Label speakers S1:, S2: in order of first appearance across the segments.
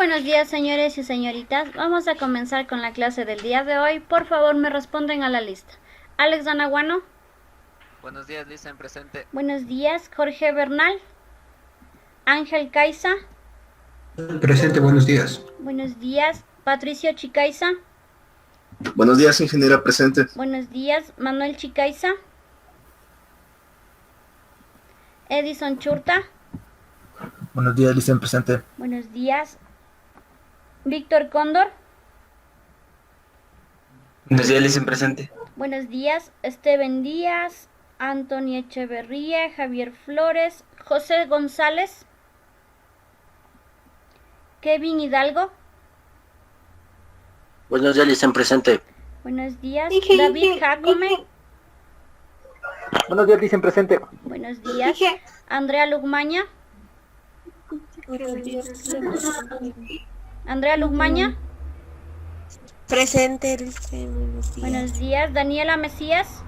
S1: buenos días, señores y señoritas. Vamos a comenzar con la clase del día de hoy. Por favor, me responden a la lista. Alex Danaguano.
S2: Buenos días, Lisa, en presente.
S1: Buenos días, Jorge Bernal. Ángel Caiza.
S3: Presente, buenos días.
S1: Buenos días, Patricio Chicaiza.
S4: Buenos días, ingeniera presente.
S1: Buenos días, Manuel Chicaiza. Edison Churta.
S5: Buenos días, Lisa, en presente.
S1: Buenos días, Víctor Cóndor.
S6: Buenos días, Lisa, en presente.
S1: Buenos días, Esteban Díaz, Antonio Echeverría, Javier Flores, José González, Kevin Hidalgo.
S6: Buenos días, Lisa, en presente.
S1: Buenos días, David Jacome.
S5: Buenos días, Lisa, en presente.
S1: Buenos días, Andrea Lugmaña. Andrea Lugmaña.
S7: Presente,
S1: Buenos días, Daniela Mesías.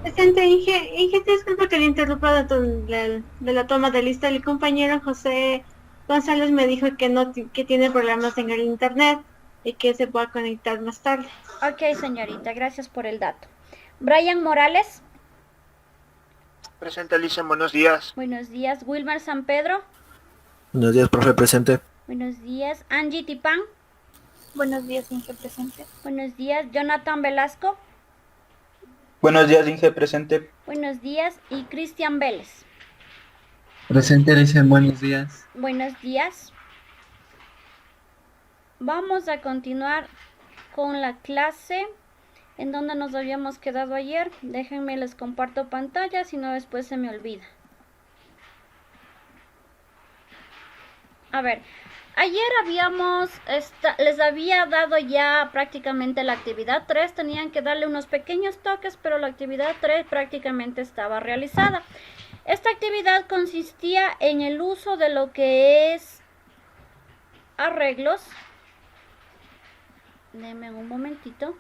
S7: Presente, Inge, disculpa que le interrumpa de la toma de lista. El compañero José González me dijo que tiene problemas en el internet y que se pueda conectar más tarde.
S1: Ok, señorita, gracias por el dato. Brian Morales.
S8: Presente, Lisa, buenos días.
S1: Buenos días, Wilmer San Pedro.
S5: Buenos días, profe, presente.
S1: Buenos días, Angie Tipán.
S7: Buenos días, Inge, presente.
S1: Buenos días, Jonathan Velasco.
S9: Buenos días, Inge, presente.
S1: Buenos días, y Cristian Vélez.
S10: Presente, dicen buenos días.
S1: Buenos días. Vamos a continuar con la clase en donde nos habíamos quedado ayer. Déjenme, les comparto pantalla, si no después se me olvida. A ver, ayer les había dado ya prácticamente la actividad 3, tenían que darle unos pequeños toques, pero la actividad 3 prácticamente estaba realizada. Esta actividad consistía en el uso de lo que es arreglos. Denme un momentito.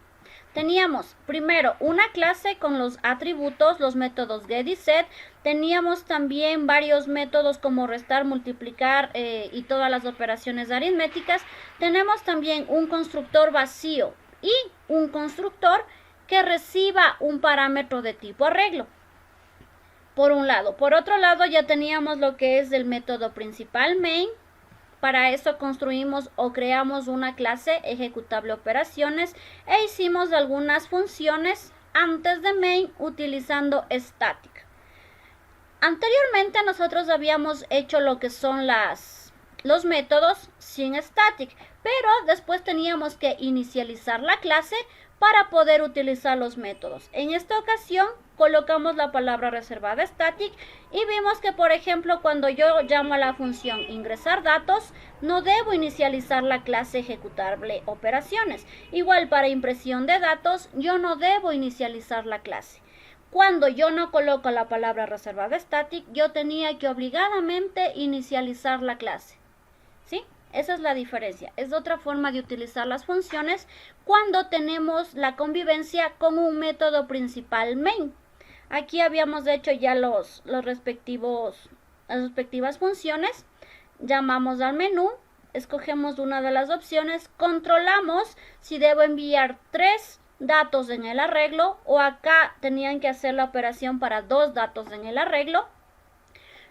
S1: Teníamos primero una clase con los atributos, los métodos get y set. Teníamos también varios métodos como restar, multiplicar y todas las operaciones aritméticas. Tenemos también un constructor vacío y un constructor que reciba un parámetro de tipo arreglo. Por un lado. Por otro lado ya teníamos lo que es el método principal main. Para eso construimos o creamos una clase ejecutable operaciones e hicimos algunas funciones antes de main utilizando static. Anteriormente nosotros habíamos hecho lo que son los métodos sin static, pero después teníamos que inicializar la clase para poder utilizar los métodos. En esta ocasión colocamos la palabra reservada static y vimos que, por ejemplo, cuando yo llamo a la función ingresar datos, no debo inicializar la clase ejecutable operaciones. Igual para impresión de datos, yo no debo inicializar la clase. Cuando yo no coloco la palabra reservada static, yo tenía que obligadamente inicializar la clase. ¿Sí? Esa es la diferencia. Es otra forma de utilizar las funciones cuando tenemos la convivencia con un método principal main. Aquí habíamos hecho ya las respectivas funciones. Llamamos al menú, escogemos una de las opciones, controlamos si debo enviar 3 datos en el arreglo o acá tenían que hacer la operación para 2 datos en el arreglo.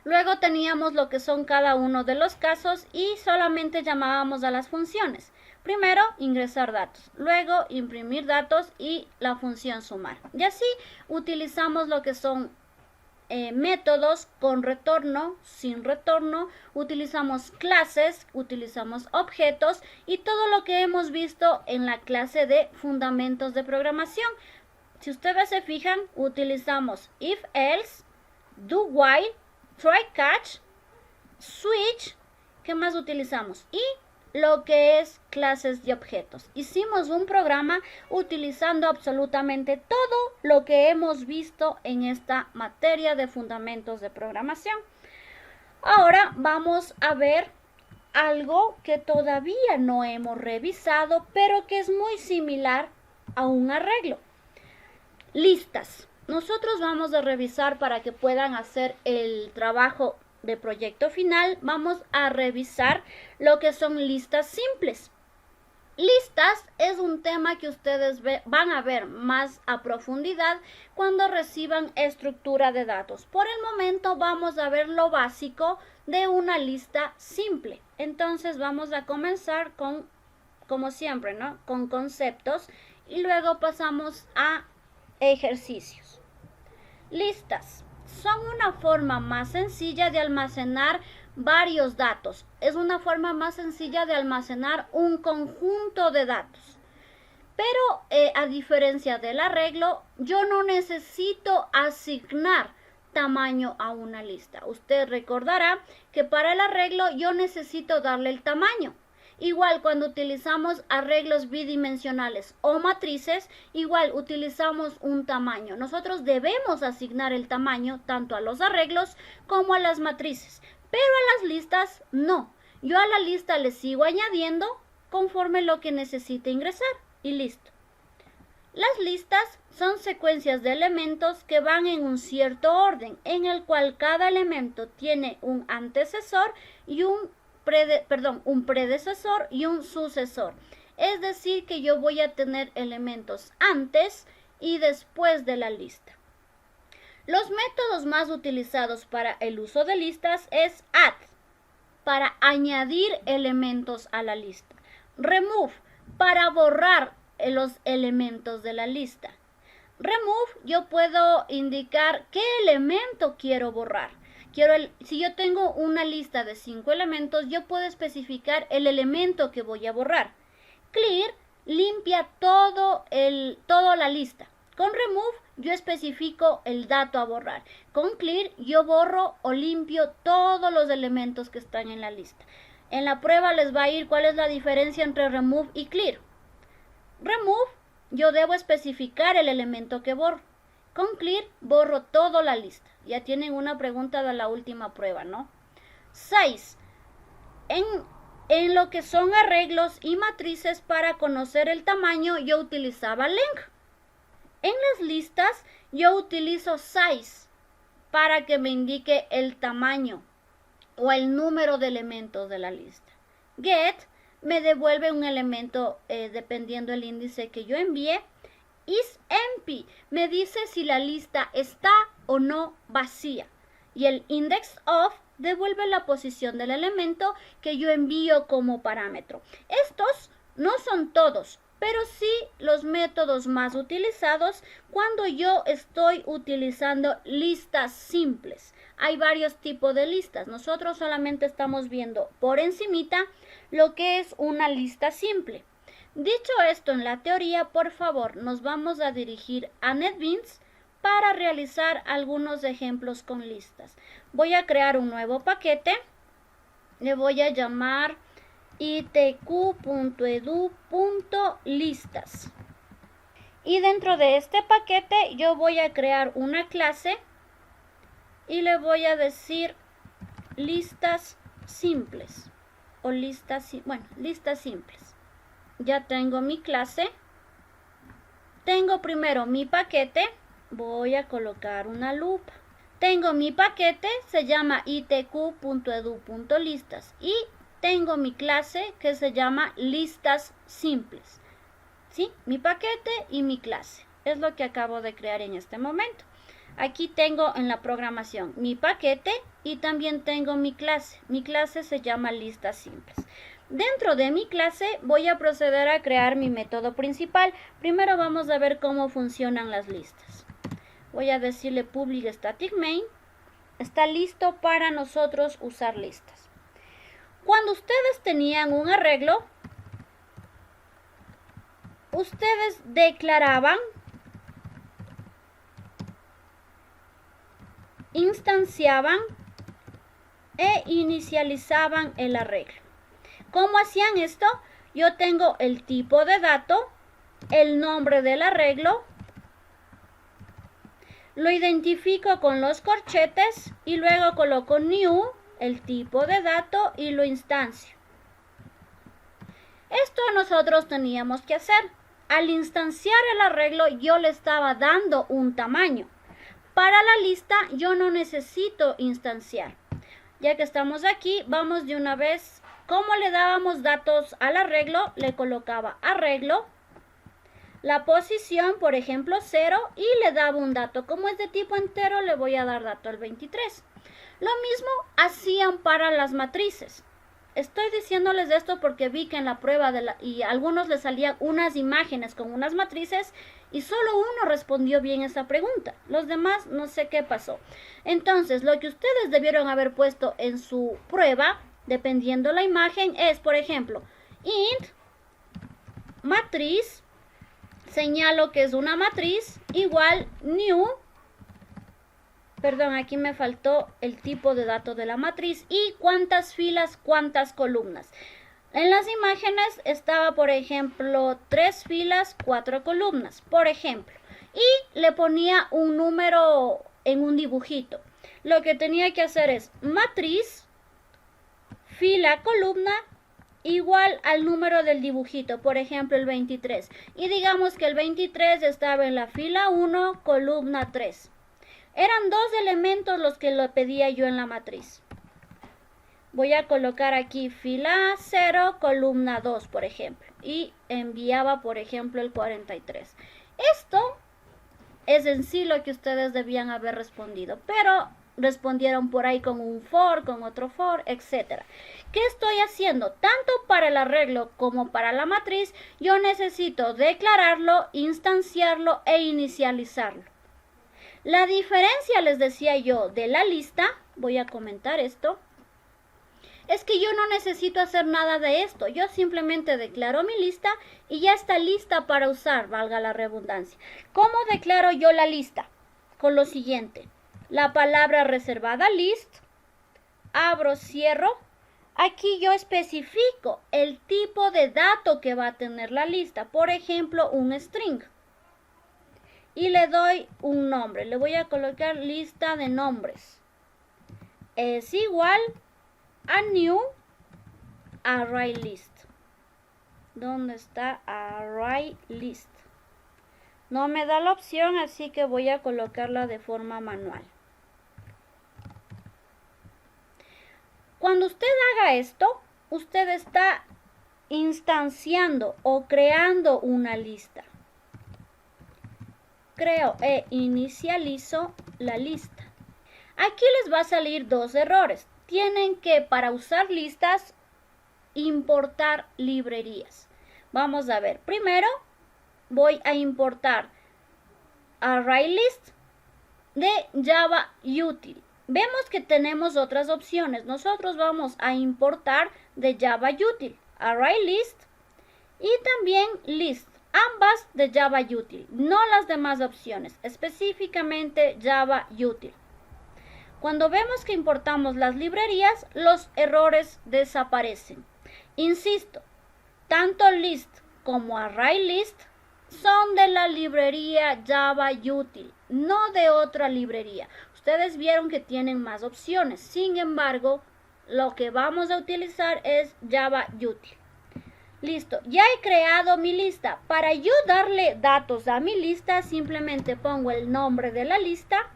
S1: Luego teníamos lo que son cada uno de los casos y solamente llamábamos a las funciones. Primero, ingresar datos, luego imprimir datos y la función sumar. Y así utilizamos lo que son métodos con retorno, sin retorno, utilizamos clases, utilizamos objetos y todo lo que hemos visto en la clase de fundamentos de programación. Si ustedes se fijan, utilizamos if, else, do, while, try, catch, switch, ¿qué más utilizamos? Y lo que es clases y objetos. Hicimos un programa utilizando absolutamente todo lo que hemos visto en esta materia de fundamentos de programación. Ahora vamos a ver algo que todavía no hemos revisado, pero que es muy similar a un arreglo. Listas. Nosotros vamos a revisar para que puedan hacer el trabajo de proyecto final, vamos a revisar lo que son listas simples. Listas es un tema que ustedes van a ver más a profundidad cuando reciban estructura de datos. Por el momento vamos a ver lo básico de una lista simple. Entonces vamos a comenzar con, como siempre, ¿no? Con conceptos y luego pasamos a ejercicios. Listas son una forma más sencilla de almacenar varios datos. Es una forma más sencilla de almacenar un conjunto de datos. Pero a diferencia del arreglo, yo no necesito asignar tamaño a una lista. Usted recordará que para el arreglo yo necesito darle el tamaño. Igual cuando utilizamos arreglos bidimensionales o matrices, igual utilizamos un tamaño. Nosotros debemos asignar el tamaño tanto a los arreglos como a las matrices. Pero a las listas no. Yo a la lista le sigo añadiendo conforme lo que necesite ingresar y listo. Las listas son secuencias de elementos que van en un cierto orden, en el cual cada elemento tiene un antecesor y un predecesor y un sucesor. Es decir, que yo voy a tener elementos antes y después de la lista. Los métodos más utilizados para el uso de listas es add, para añadir elementos a la lista. Remove, para borrar los elementos de la lista. Remove, yo puedo indicar qué elemento quiero borrar. Si yo tengo una lista de 5 elementos, yo puedo especificar el elemento que voy a borrar. Clear, limpia toda la lista. Con remove yo especifico el dato a borrar. Con clear yo borro o limpio todos los elementos que están en la lista. En la prueba les va a ir cuál es la diferencia entre remove y clear. Remove yo debo especificar el elemento que borro. Con clear borro toda la lista. Ya tienen una pregunta de la última prueba, ¿no? 6. En lo que son arreglos y matrices para conocer el tamaño yo utilizaba length. En las listas yo utilizo size para que me indique el tamaño o el número de elementos de la lista. Get me devuelve un elemento dependiendo del índice que yo envíe. Is empty me dice si la lista está o no vacía. Y el index of devuelve la posición del elemento que yo envío como parámetro. Estos no son todos, pero sí los métodos más utilizados cuando yo estoy utilizando listas simples. Hay varios tipos de listas. Nosotros solamente estamos viendo por encimita lo que es una lista simple. Dicho esto en la teoría, por favor, nos vamos a dirigir a NetBeans para realizar algunos ejemplos con listas. Voy a crear un nuevo paquete. Le voy a llamar itq.edu.listas. Y dentro de este paquete yo voy a crear una clase y le voy a decir listas simples o listas simples. Ya tengo mi clase. Tengo primero mi paquete. Voy a colocar una lupa. Tengo mi paquete, se llama itq.edu.listas y tengo mi clase que se llama listas simples. ¿Sí? Mi paquete y mi clase. Es lo que acabo de crear en este momento. Aquí tengo en la programación mi paquete y también tengo mi clase. Mi clase se llama listas simples. Dentro de mi clase voy a proceder a crear mi método principal. Primero vamos a ver cómo funcionan las listas. Voy a decirle public static main. Está listo para nosotros usar listas. Cuando ustedes tenían un arreglo, ustedes declaraban, instanciaban e inicializaban el arreglo. ¿Cómo hacían esto? Yo tengo el tipo de dato, el nombre del arreglo, lo identifico con los corchetes y luego coloco new, el tipo de dato y lo instancio. Esto nosotros teníamos que hacer. Al instanciar el arreglo yo le estaba dando un tamaño. Para la lista yo no necesito instanciar. Ya que estamos aquí, vamos de una vez. ¿Cómo le dábamos datos al arreglo? Le colocaba arreglo, la posición, por ejemplo, 0, y le daba un dato. Como es de tipo entero, le voy a dar dato al 23. Lo mismo hacían para las matrices. Estoy diciéndoles esto porque vi que en la prueba y a algunos les salían unas imágenes con unas matrices y solo uno respondió bien esa pregunta. Los demás no sé qué pasó. Entonces, lo que ustedes debieron haber puesto en su prueba, dependiendo la imagen, es, por ejemplo, int matriz, señalo que es una matriz, igual new, perdón, aquí me faltó el tipo de dato de la matriz, y cuántas filas, cuántas columnas. En las imágenes estaba, por ejemplo, 3 filas, 4 columnas, por ejemplo, y le ponía un número en un dibujito. Lo que tenía que hacer es matriz, fila, columna, igual al número del dibujito, por ejemplo el 23. Y digamos que el 23 estaba en la fila 1, columna 3. Eran 2 elementos los que lo pedía yo en la matriz. Voy a colocar aquí fila 0, columna 2, por ejemplo. Y enviaba, por ejemplo, el 43. Esto es en sí lo que ustedes debían haber respondido. Pero respondieron por ahí con un for, con otro for, etc. ¿Qué estoy haciendo? Tanto para el arreglo como para la matriz, yo necesito declararlo, instanciarlo e inicializarlo. La diferencia, les decía yo, de la lista, voy a comentar esto, es que yo no necesito hacer nada de esto. Yo simplemente declaro mi lista y ya está lista para usar, valga la redundancia. ¿Cómo declaro yo la lista? Con lo siguiente. La palabra reservada list, abro, cierro. Aquí yo especifico el tipo de dato que va a tener la lista. Por ejemplo, un string. Y le doy un nombre. Le voy a colocar lista de nombres. Es igual a new array list. ¿Dónde está array list? No me da la opción, así que voy a colocarla de forma manual. Cuando usted haga esto, usted está instanciando o creando una lista. Creo e inicializo la lista. Aquí les va a salir 2 errores. Tienen que, para usar listas, importar librerías. Vamos a ver. Primero, voy a importar ArrayList de Java Util. Vemos que tenemos otras opciones. Nosotros vamos a importar de Java Util, ArrayList y también List. Ambas de Java Util, no las demás opciones, específicamente Java Util. Cuando vemos que importamos las librerías, los errores desaparecen. Insisto, tanto List como ArrayList son de la librería Java Util, no de otra librería. Ustedes vieron que tienen más opciones, sin embargo, lo que vamos a utilizar es Java Util. Listo, ya he creado mi lista. Para yo darle datos a mi lista, simplemente pongo el nombre de la lista,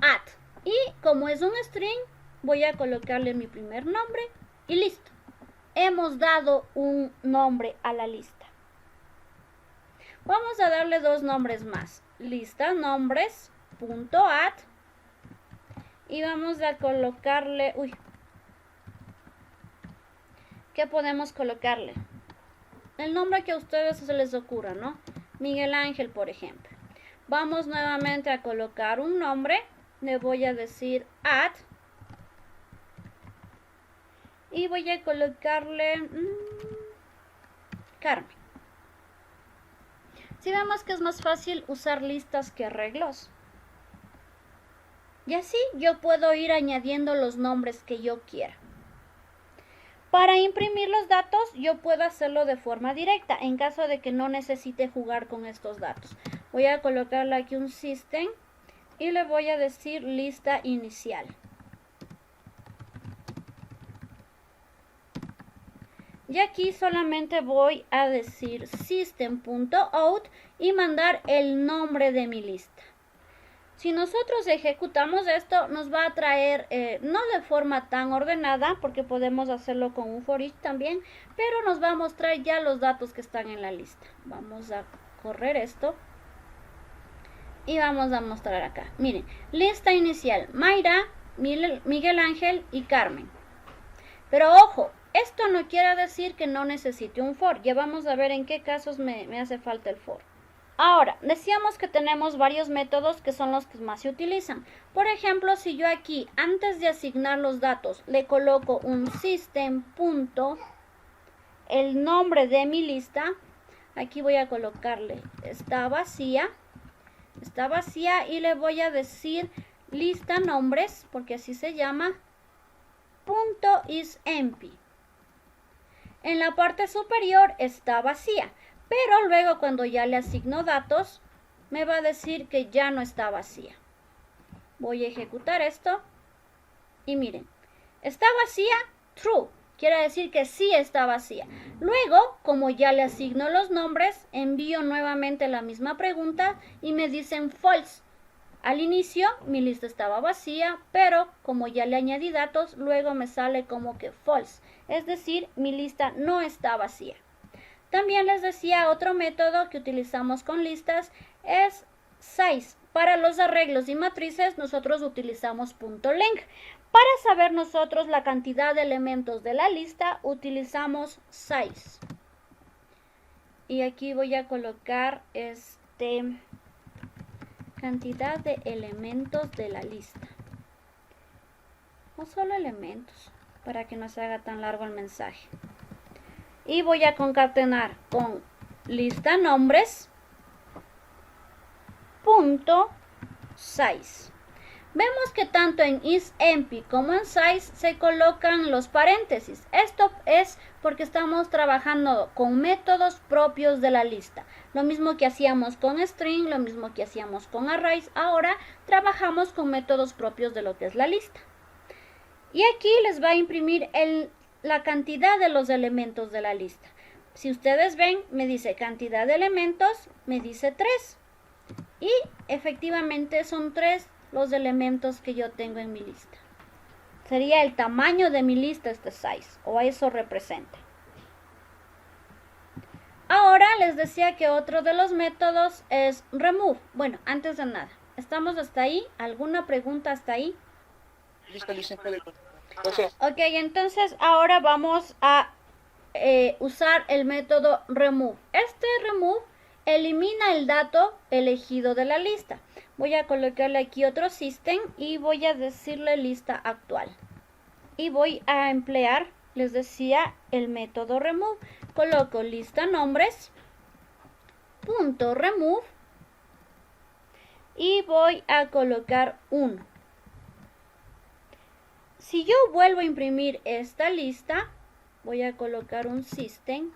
S1: .add. Y como es un string, voy a colocarle mi primer nombre y listo. Hemos dado un nombre a la lista. Vamos a darle 2 nombres más. Lista nombres, .add. Y vamos a colocarle... ¿Qué podemos colocarle? El nombre que a ustedes se les ocurra, ¿no? Miguel Ángel, por ejemplo. Vamos nuevamente a colocar un nombre. Le voy a decir add. Y voy a colocarle Carmen. Si vemos que es más fácil usar listas que arreglos. Y así yo puedo ir añadiendo los nombres que yo quiera. Para imprimir los datos, yo puedo hacerlo de forma directa, en caso de que no necesite jugar con estos datos. Voy a colocarle aquí un system y le voy a decir lista inicial. Y aquí solamente voy a decir system.out y mandar el nombre de mi lista. Si nosotros ejecutamos esto, nos va a traer, no de forma tan ordenada, porque podemos hacerlo con un for each también, pero nos va a mostrar ya los datos que están en la lista. Vamos a correr esto. Y vamos a mostrar acá. Miren, lista inicial, Mayra, Miguel Ángel y Carmen. Pero ojo, esto no quiere decir que no necesite un for. Ya vamos a ver en qué casos me hace falta el for. Ahora, decíamos que tenemos varios métodos que son los que más se utilizan. Por ejemplo, si yo aquí, antes de asignar los datos, le coloco un system punto, el nombre de mi lista, aquí voy a colocarle está vacía y le voy a decir lista nombres, porque así se llama, punto is empty. En la parte superior está vacía. Pero luego cuando ya le asigno datos, me va a decir que ya no está vacía. Voy a ejecutar esto. Y miren, está vacía, true. Quiere decir que sí está vacía. Luego, como ya le asigno los nombres, envío nuevamente la misma pregunta y me dicen false. Al inicio mi lista estaba vacía, pero como ya le añadí datos, luego me sale como que false. Es decir, mi lista no está vacía. También les decía otro método que utilizamos con listas es size. Para los arreglos y matrices nosotros utilizamos .length. Para saber nosotros la cantidad de elementos de la lista utilizamos size. Y aquí voy a colocar cantidad de elementos de la lista. O solo elementos, para que no se haga tan largo el mensaje. Y voy a concatenar con lista nombres punto size. Vemos que tanto en isEmpty como en size se colocan los paréntesis. Esto es porque estamos trabajando con métodos propios de la lista. Lo mismo que hacíamos con string, lo mismo que hacíamos con arrays. Ahora trabajamos con métodos propios de lo que es la lista. Y aquí les va a imprimir la cantidad de los elementos de la lista. Si ustedes ven, me dice cantidad de elementos, me dice 3. Y efectivamente son 3 los elementos que yo tengo en mi lista. Sería el tamaño de mi lista este size, o eso representa. Ahora les decía que otro de los métodos es remove. Bueno, antes de nada, ¿estamos hasta ahí? ¿Alguna pregunta hasta ahí? Ok, entonces ahora vamos a usar el método remove. Este remove elimina el dato elegido de la lista. Voy a colocarle aquí otro system y voy a decirle lista actual. Y voy a emplear, les decía, el método remove. Coloco lista nombres, punto remove, y voy a colocar 1. Si yo vuelvo a imprimir esta lista, voy a colocar un system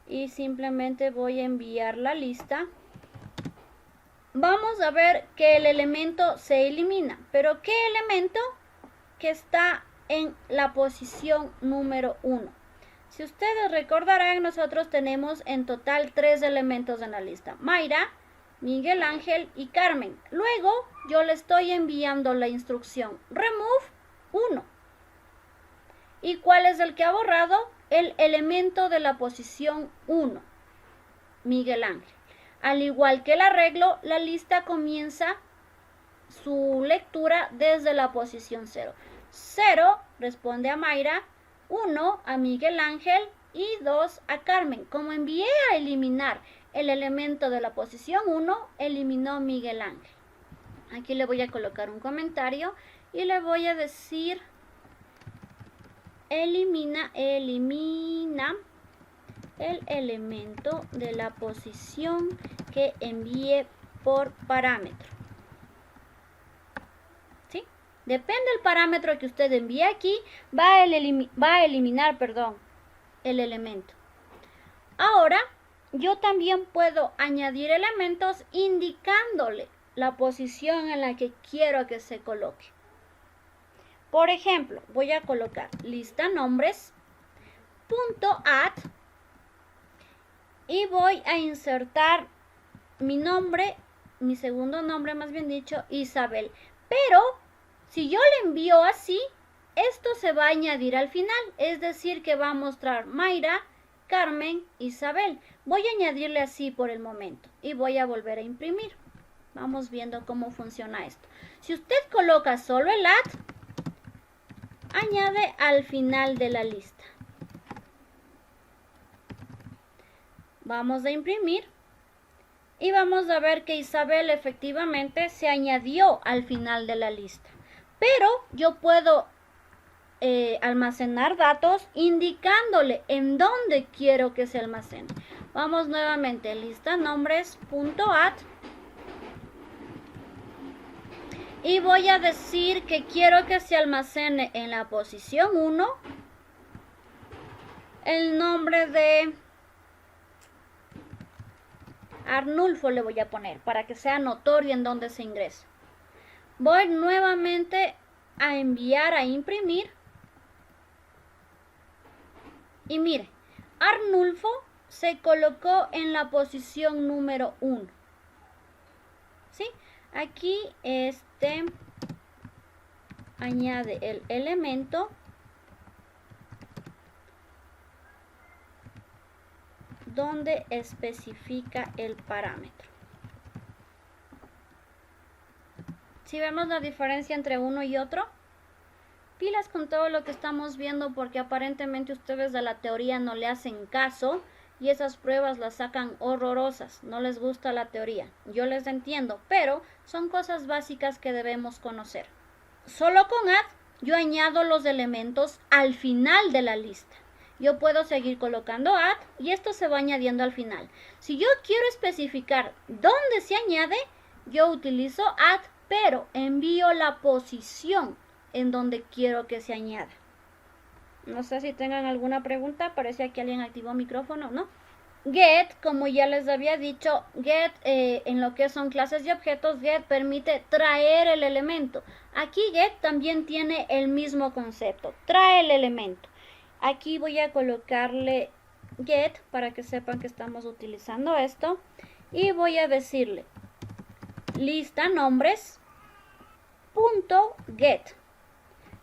S1: y simplemente voy a enviar la lista. Vamos a ver que el elemento se elimina, pero ¿qué elemento? Que está en la posición número 1. Si ustedes recordarán, nosotros tenemos en total 3 elementos en la lista: Mayra, Miguel Ángel y Carmen. Luego yo le estoy enviando la instrucción remove 1. ¿Y cuál es el que ha borrado? El elemento de la posición 1, Miguel Ángel. Al igual que el arreglo, la lista comienza su lectura desde la posición 0. 0 responde a Mayra, 1 a Miguel Ángel y 2 a Carmen. Como envié a eliminar el elemento de la posición 1, eliminó Miguel Ángel. Aquí le voy a colocar un comentario y le voy a decir elimina el elemento de la posición que envíe por parámetro. ¿Sí? Depende del parámetro que usted envíe aquí, va a eliminar el elemento. Ahora, yo también puedo añadir elementos indicándole la posición en la que quiero que se coloque. Por ejemplo, voy a colocar lista nombres, punto add, y voy a insertar mi nombre, mi segundo nombre, más bien dicho, Isabel. Pero si yo le envío así, esto se va a añadir al final, es decir, que va a mostrar Mayra, Carmen, Isabel. Voy a añadirle así por el momento y voy a volver a imprimir. Vamos viendo cómo funciona esto. Si usted coloca solo el añade al final de la lista. Vamos a imprimir y vamos a ver que Isabel efectivamente se añadió al final de la lista. Pero yo puedo almacenar datos indicándole en dónde quiero que se almacene. Vamos nuevamente, lista nombres.add y voy a decir que quiero que se almacene en la posición 1 el nombre de Arnulfo, le voy a poner para que sea notorio en dónde se ingresa. Voy nuevamente a enviar a imprimir. Y mire, Arnulfo se colocó en la posición número 1. ¿Sí? Aquí añade el elemento donde especifica el parámetro. ¿Sí vemos la diferencia entre uno y otro? Pilas con todo lo que estamos viendo porque aparentemente ustedes de la teoría no le hacen caso y esas pruebas las sacan horrorosas, no les gusta la teoría. Yo les entiendo, pero son cosas básicas que debemos conocer. Solo con add yo añado los elementos al final de la lista. Yo puedo seguir colocando add y esto se va añadiendo al final. Si yo quiero especificar dónde se añade, yo utilizo add, pero envío la posición en donde quiero que se añada. No sé si tengan alguna pregunta. Parece que alguien activó micrófono, ¿no? Get, como ya les había dicho, get en lo que son clases y objetos, get permite traer el elemento. Aquí get también tiene el mismo concepto, trae el elemento. Aquí voy a colocarle get para que sepan que estamos utilizando esto. Y voy a decirle lista nombres punto get.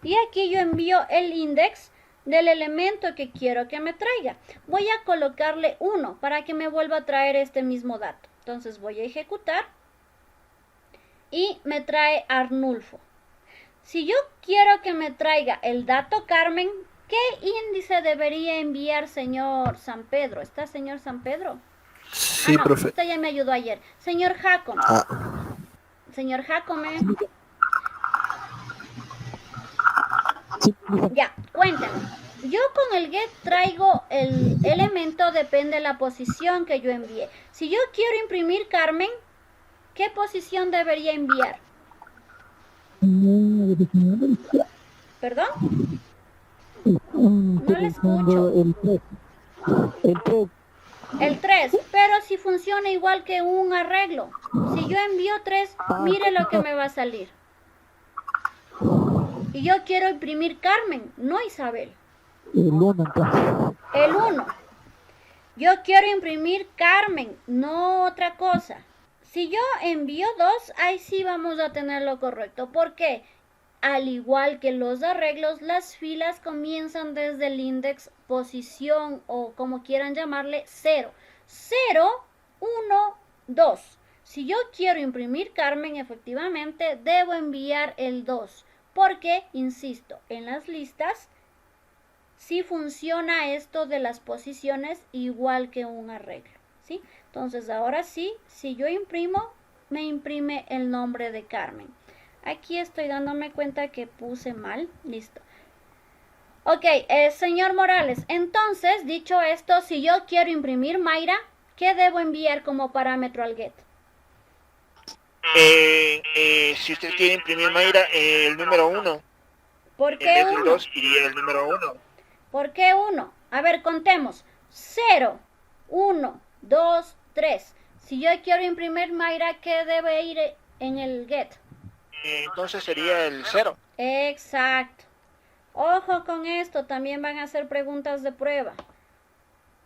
S1: Y aquí yo envío el index del elemento que quiero que me traiga. Voy a colocarle 1 para que me vuelva a traer este mismo dato. Entonces voy a ejecutar y me trae Arnulfo. Si yo quiero que me traiga el dato Carmen, ¿qué índice debería enviar señor San Pedro? ¿Está señor San Pedro?
S5: Sí,
S1: no,
S5: profe.
S1: usted ya me ayudó ayer. Señor Jacome. Señor Jacome. Ya, cuéntame. Yo con el get traigo el elemento, depende de la posición que yo envíe. Si yo quiero imprimir Carmen, ¿qué posición debería enviar? ¿Perdón? No le escucho. El 3, pero si funciona igual que un arreglo. Si yo envío 3, mire lo que me va a salir. Y yo quiero imprimir Carmen, no Isabel.
S8: El 1 entonces.
S1: El 1. Yo quiero imprimir Carmen, no otra cosa. Si yo envío 2, ahí sí vamos a tener lo correcto. ¿Por qué? Al igual que los arreglos, las filas comienzan desde el index posición o como quieran llamarle 0. 0, 1, 2. Si yo quiero imprimir Carmen, efectivamente debo enviar el 2. Porque, insisto, en las listas sí funciona esto de las posiciones igual que un arreglo, ¿sí? Entonces, ahora sí, si yo imprimo, me imprime el nombre de Carmen. Aquí estoy dándome cuenta que puse mal. Listo. Ok, señor Morales, entonces, dicho esto, si yo quiero imprimir Mayra, ¿qué debo enviar como parámetro al get?
S11: Si usted quiere imprimir Mayra, el número 1.
S1: ¿Por qué 1?
S11: 2 iría el número 1.
S1: ¿Por qué 1? A ver, contemos. 0, 1, 2, 3. Si yo quiero imprimir Mayra, ¿qué debe ir en el get?
S11: Entonces sería el 0.
S1: Exacto. Ojo con esto, también van a hacer preguntas de prueba.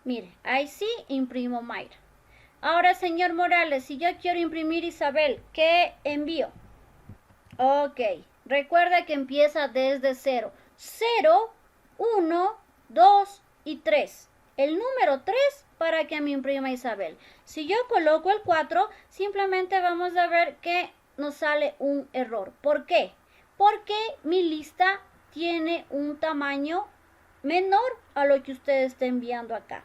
S1: Mire, ahí sí imprimo Mayra. Ahora, señor Morales, si yo quiero imprimir Isabel, ¿qué envío? Ok, recuerda que empieza desde 0. 0, 1, 2 y 3. El número 3 para que me imprima Isabel. Si yo coloco el 4, simplemente vamos a ver que nos sale un error. ¿Por qué? Porque mi lista tiene un tamaño menor a lo que usted está enviando acá.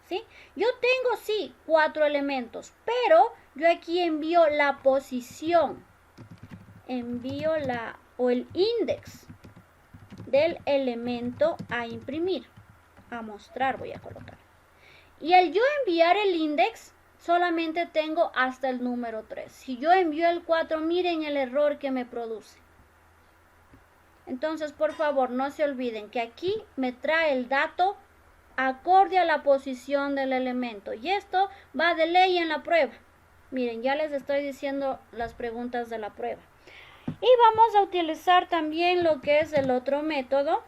S1: ¿Sí? Yo tengo, sí, 4 elementos, pero yo aquí envío la posición. Envío el index del elemento a imprimir. A mostrar voy a colocar. Y al yo enviar el index, solamente tengo hasta el número 3. Si yo envío el 4, miren el error que me produce. Entonces, por favor, no se olviden que aquí me trae el dato acorde a la posición del elemento. Y esto va de ley en la prueba. Miren, ya les estoy diciendo las preguntas de la prueba. Y vamos a utilizar también lo que es el otro método,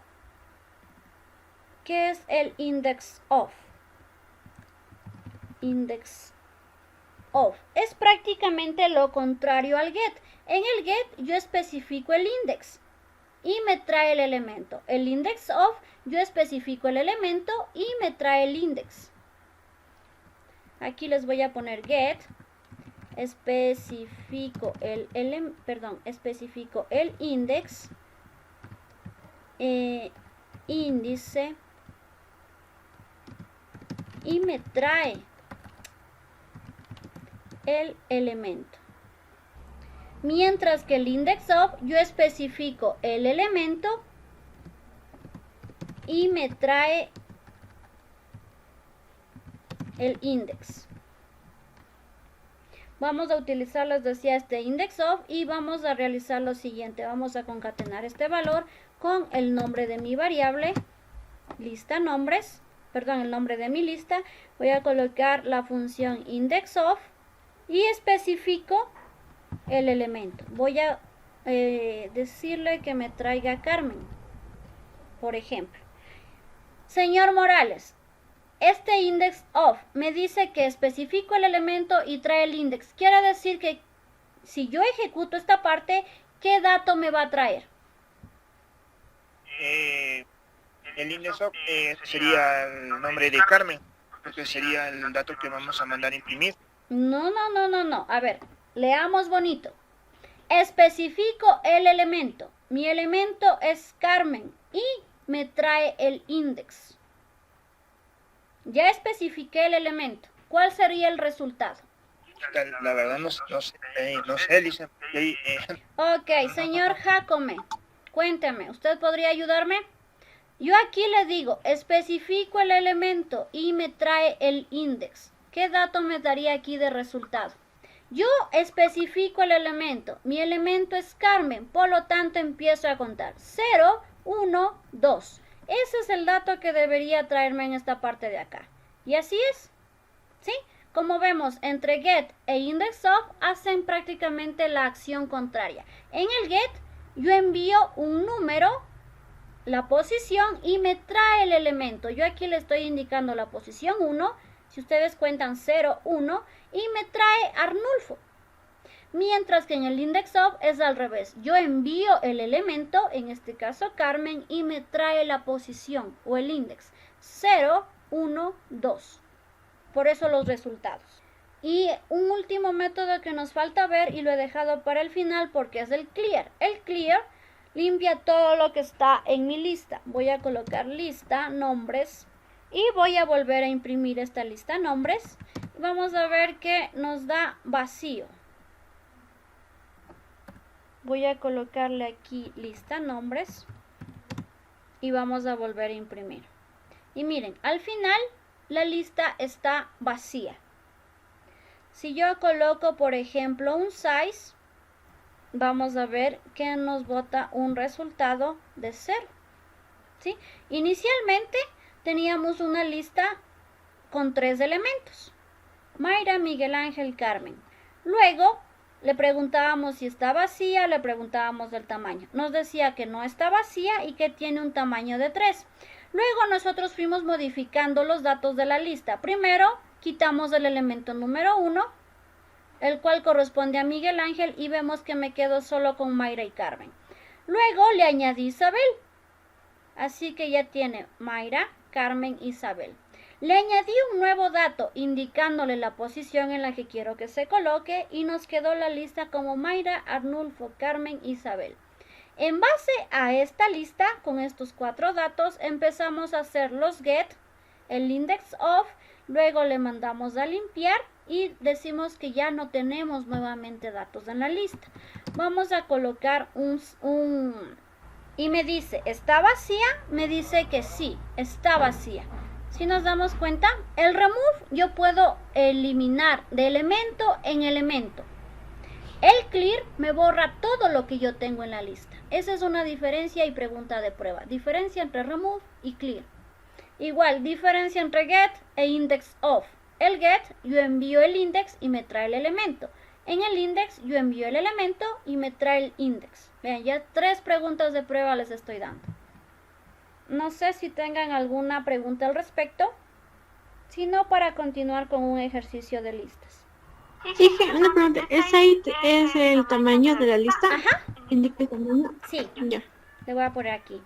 S1: que es el index of. Index of. Es prácticamente lo contrario al get. En el get yo especifico el index y me trae el elemento. El index of, yo especifico el elemento y me trae el index. Aquí les voy a poner get. Especifico el index. Índice. Y me trae el elemento. Mientras que el index of, yo especifico el elemento y me trae el index. Vamos a utilizar, les decía, este index of y vamos a realizar lo siguiente. Vamos a concatenar este valor con el nombre de mi variable, lista nombres, el nombre de mi lista. Voy a colocar la función index of y especifico el elemento. Voy a decirle que me traiga Carmen, por ejemplo. Señor Morales, este index of me dice que especifico el elemento y trae el index. Quiere decir que si yo ejecuto esta parte, ¿qué dato me va a traer?
S11: El index of sería el nombre de Carmen, porque sería el dato que vamos a mandar a imprimir.
S1: No. A ver, leamos bonito. Especifico el elemento. Mi elemento es Carmen y me trae el index. Ya especifiqué el elemento. ¿Cuál sería el resultado?
S11: La verdad no sé, Lisa.
S1: Ok, señor Jacome, cuénteme, ¿usted podría ayudarme? Yo aquí le digo, especifico el elemento y me trae el index. ¿Qué dato me daría aquí de resultado? Yo especifico el elemento. Mi elemento es Carmen, por lo tanto empiezo a contar. 0, 1, 2. Ese es el dato que debería traerme en esta parte de acá. Y así es. ¿Sí? Como vemos, entre get e index of hacen prácticamente la acción contraria. En el get, yo envío un número, la posición, y me trae el elemento. Yo aquí le estoy indicando la posición 1. Si ustedes cuentan 0, 1, y me trae Arnulfo. Mientras que en el index of es al revés. Yo envío el elemento, en este caso Carmen, y me trae la posición o el index 0, 1, 2. Por eso los resultados. Y un último método que nos falta ver y lo he dejado para el final porque es el clear. El clear limpia todo lo que está en mi lista. Voy a colocar lista, nombres, y voy a volver a imprimir esta lista nombres. Vamos a ver que nos da vacío. Voy a colocarle aquí lista nombres y vamos a volver a imprimir. Y miren, al final la lista está vacía. Si yo coloco, por ejemplo, un size, vamos a ver que nos bota un resultado de 0. ¿Sí? Inicialmente teníamos una lista con 3 elementos. Mayra, Miguel Ángel, Carmen. Luego le preguntábamos si está vacía, le preguntábamos del tamaño. Nos decía que no está vacía y que tiene un tamaño de 3. Luego nosotros fuimos modificando los datos de la lista. Primero quitamos el elemento número 1, el cual corresponde a Miguel Ángel, y vemos que me quedo solo con Mayra y Carmen. Luego le añadí Isabel, así que ya tiene Mayra, Carmen, Isabel. Le añadí un nuevo dato indicándole la posición en la que quiero que se coloque y nos quedó la lista como Mayra, Arnulfo, Carmen, Isabel. En base a esta lista, con estos 4 datos, empezamos a hacer los get, el index of, luego le mandamos a limpiar y decimos que ya no tenemos nuevamente datos en la lista. Vamos a colocar y me dice, ¿está vacía? Me dice que sí, está vacía. Si nos damos cuenta, el remove yo puedo eliminar de elemento en elemento. El clear me borra todo lo que yo tengo en la lista. Esa es una diferencia y pregunta de prueba. Diferencia entre remove y clear. Igual, diferencia entre get e index of. El get, yo envío el index y me trae el elemento. En el index, yo envío el elemento y me trae el index. Vean, ya 3 preguntas de prueba les estoy dando. No sé si tengan alguna pregunta al respecto. Si no, para continuar con un ejercicio de listas.
S7: Sí, una pregunta. ¿Ese es el tamaño de la lista?
S1: Ajá.
S7: ¿Indica el tamaño?
S1: Sí.
S7: Ya.
S1: Le voy a poner aquí.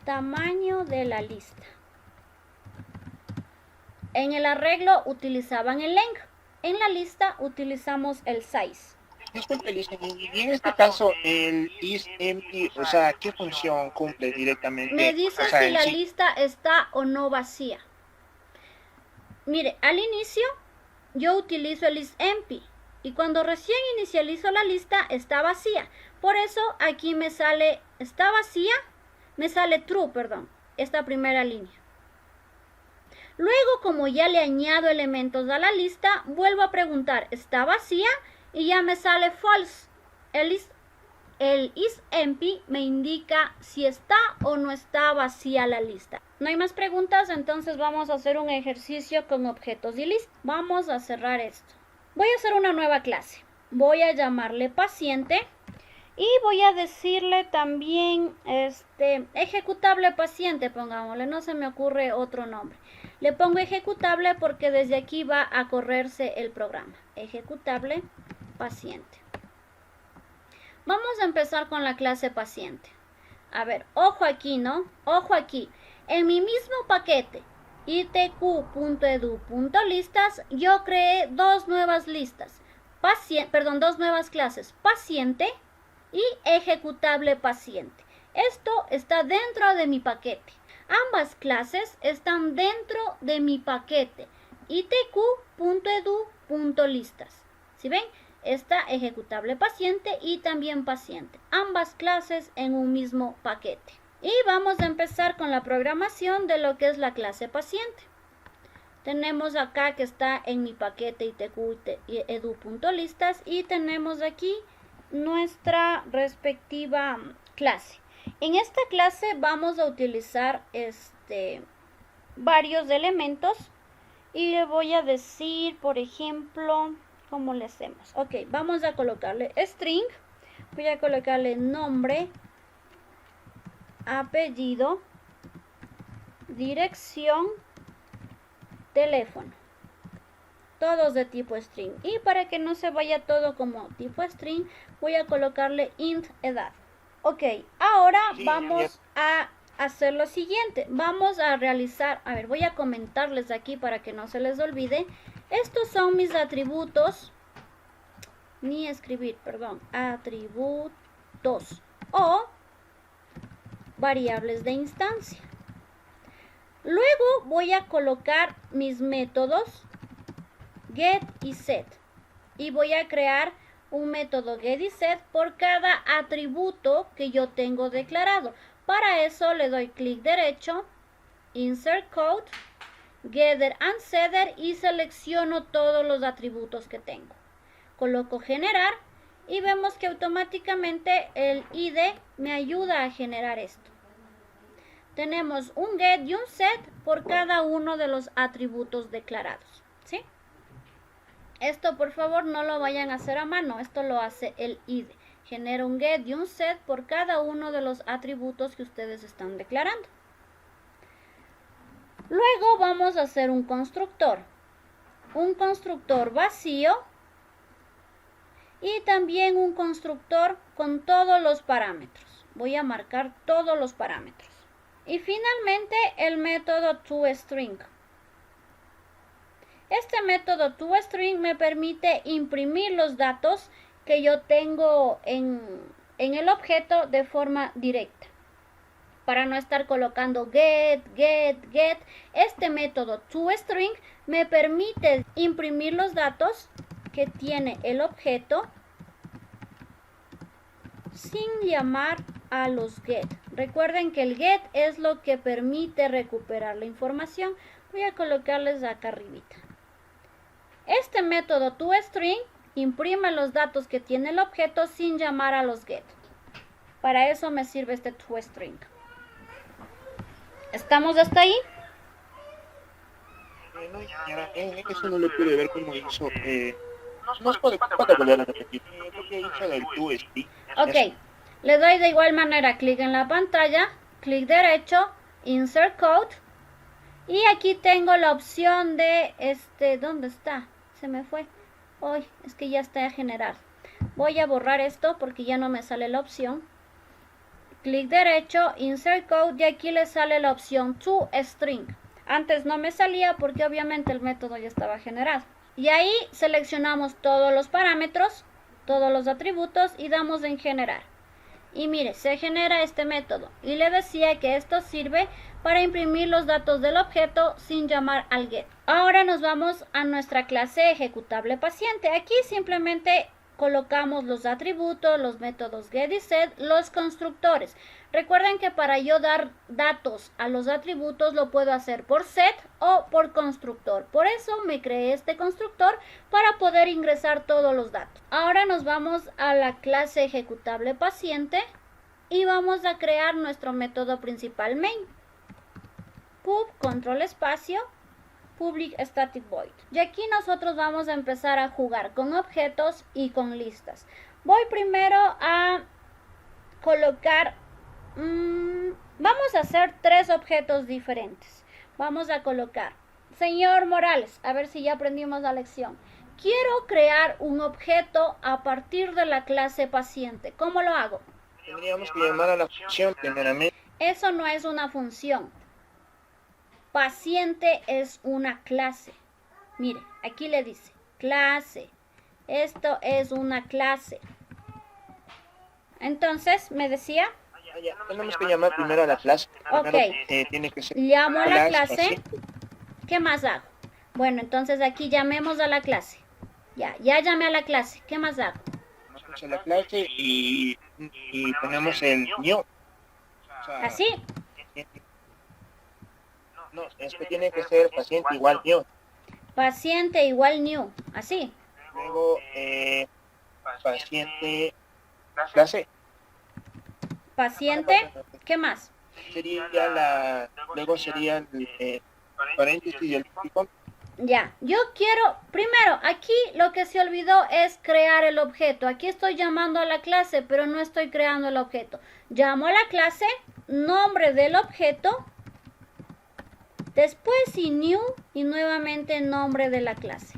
S1: Tamaño de la lista. En el arreglo utilizaban el length. En la lista utilizamos el size.
S11: Disculpe, y en este caso, el is empty, o sea, ¿qué función cumple directamente?
S1: Me dice
S11: o sea,
S1: si la lista está o no vacía. Mire, al inicio yo utilizo el is empty y cuando recién inicializo la lista está vacía. Por eso aquí me sale, está vacía, me sale true, perdón, esta primera línea. Luego, como ya le añado elementos a la lista, vuelvo a preguntar, ¿está vacía? Y ya me sale false. El is empty me indica si está o no está vacía la lista. No hay más preguntas, entonces vamos a hacer un ejercicio con objetos y listas. Vamos a cerrar esto. Voy a hacer una nueva clase. Voy a llamarle paciente y voy a decirle también ejecutable paciente, pongámosle, no se me ocurre otro nombre. Le pongo ejecutable porque desde aquí va a correrse el programa. Ejecutable paciente. Vamos a empezar con la clase paciente. A ver, ojo aquí, ¿no? Ojo aquí. En mi mismo paquete itq.edu.listas yo creé 2 nuevas listas. Dos nuevas clases. Paciente y ejecutable paciente. Esto está dentro de mi paquete. Ambas clases están dentro de mi paquete itq.edu.listas. ¿Sí ven? Está ejecutable paciente y también paciente. Ambas clases en un mismo paquete. Y vamos a empezar con la programación de lo que es la clase paciente. Tenemos acá que está en mi paquete itq.edu.listas y tenemos aquí nuestra respectiva clase. En esta clase vamos a utilizar varios elementos y le voy a decir, por ejemplo, ¿cómo le hacemos? Ok, vamos a colocarle string, voy a colocarle nombre, apellido, dirección, teléfono. Todos de tipo string. Y para que no se vaya todo como tipo string, voy a colocarle int edad. Ok, ahora vamos a hacer lo siguiente. Vamos a realizar, a ver, voy a comentarles aquí para que no se les olvide. Estos son mis atributos, atributos o variables de instancia. Luego voy a colocar mis métodos get y set. Y voy a crear un método get y set por cada atributo que yo tengo declarado. Para eso le doy clic derecho, insert code, getter and setter y selecciono todos los atributos que tengo. Coloco generar y vemos que automáticamente el IDE me ayuda a generar esto. Tenemos un get y un set por cada uno de los atributos declarados, ¿sí? Esto por favor no lo vayan a hacer a mano, esto lo hace el IDE. Genera un get y un set por cada uno de los atributos que ustedes están declarando. Luego vamos a hacer un constructor. un constructor vacío y también un constructor con todos los parámetros. Voy a marcar todos los parámetros. Y finalmente el método toString. Este método toString me permite imprimir los datos que yo tengo en el objeto de forma directa. Para no estar colocando get, este método toString me permite imprimir los datos que tiene el objeto sin llamar a los get. Recuerden que el get es lo que permite recuperar la información. Voy a colocarles acá arribita. Este método toString imprime los datos que tiene el objeto sin llamar a los get. Para eso me sirve este toString. ¿Estamos hasta ahí?
S11: No, en eso no le pude ver cómo hizo. No puede volver a repetir. Lo que hizo del toString.
S1: Ok, le doy de igual manera clic en la pantalla, clic derecho, Insert Code. Y aquí tengo la opción de, ¿dónde está? Se me fue. Hoy es que ya está generado. Voy a borrar esto porque ya no me sale la opción. Clic derecho, Insert Code y aquí le sale la opción toString. Antes no me salía porque obviamente el método ya estaba generado. Y ahí seleccionamos todos los parámetros, todos los atributos y damos en generar. Y mire, se genera este método. Y le decía que esto sirve para imprimir los datos del objeto sin llamar al get. Ahora nos vamos a nuestra clase ejecutable paciente. Aquí simplemente colocamos los atributos, los métodos get y set, los constructores. Recuerden que para yo dar datos a los atributos lo puedo hacer por set o por constructor. Por eso me creé este constructor para poder ingresar todos los datos. Ahora nos vamos a la clase ejecutable paciente y vamos a crear nuestro método principal main. Pub control espacio public static void. Y aquí nosotros vamos a empezar a jugar con objetos y con listas. Voy primero a colocar, vamos a hacer 3 objetos diferentes. Vamos a colocar, señor Morales, a ver si ya aprendimos la lección. Quiero crear un objeto a partir de la clase paciente. ¿Cómo lo hago?
S11: Tendríamos que llamar a la función primeramente.
S1: Eso no es una función. Paciente es una clase. Mire, aquí le dice clase. Esto es una clase. Entonces, me decía.
S11: Tenemos que llamar primero a la clase.
S1: Ok.
S11: Tiene que ser
S1: llamo a la clase.
S11: paciente.
S1: ¿Qué más hago? Bueno, entonces aquí llamemos a la clase. Ya llamé a la clase. ¿Qué más hago?
S11: Vamos a la clase y ponemos el new. O sea,
S1: Así.
S11: No, es que tiene que ser paciente igual new.
S1: Paciente igual new. Así.
S11: Luego, paciente clase.
S1: Paciente. ¿Qué más?
S11: Luego sería el paréntesis y el tipo.
S1: Ya, yo quiero, primero, aquí lo que se olvidó es crear el objeto. Aquí estoy llamando a la clase, pero no estoy creando el objeto. Llamo a la clase, nombre del objeto, después y new y nuevamente nombre de la clase.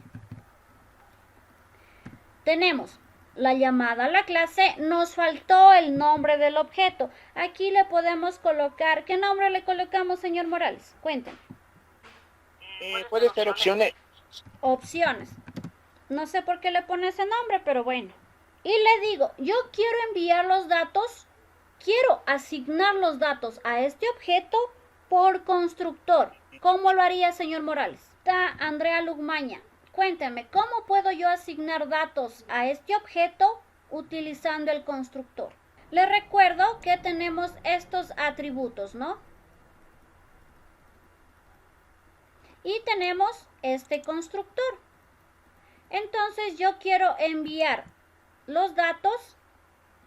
S1: Tenemos la llamada a la clase, nos faltó el nombre del objeto. Aquí le podemos colocar, ¿qué nombre le colocamos, señor Morales? Cuéntenme.
S11: Puede ser opciones.
S1: Opciones. No sé por qué le pone ese nombre, pero bueno. Y le digo, yo quiero enviar los datos, quiero asignar los datos a este objeto por constructor. ¿Cómo lo haría, señor Morales? Está Andrea Lugmaña. Cuénteme, ¿cómo puedo yo asignar datos a este objeto utilizando el constructor? Les recuerdo que tenemos estos atributos, ¿no? Y tenemos este constructor. Entonces yo quiero enviar los datos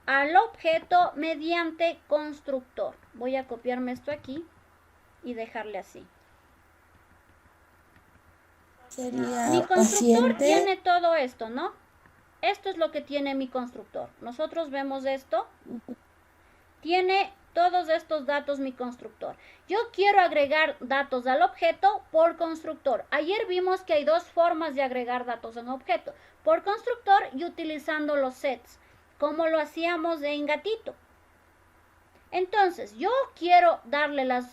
S1: al objeto mediante constructor. Voy a copiarme esto aquí y dejarle así. Mi constructor tiene todo esto, ¿no? Esto es lo que tiene mi constructor. Nosotros vemos esto. Tiene todos estos datos mi constructor. Yo quiero agregar datos al objeto por constructor. Ayer vimos que hay dos formas de agregar datos en objeto, por constructor y utilizando los sets, como lo hacíamos en Gatito. Entonces, yo quiero darle los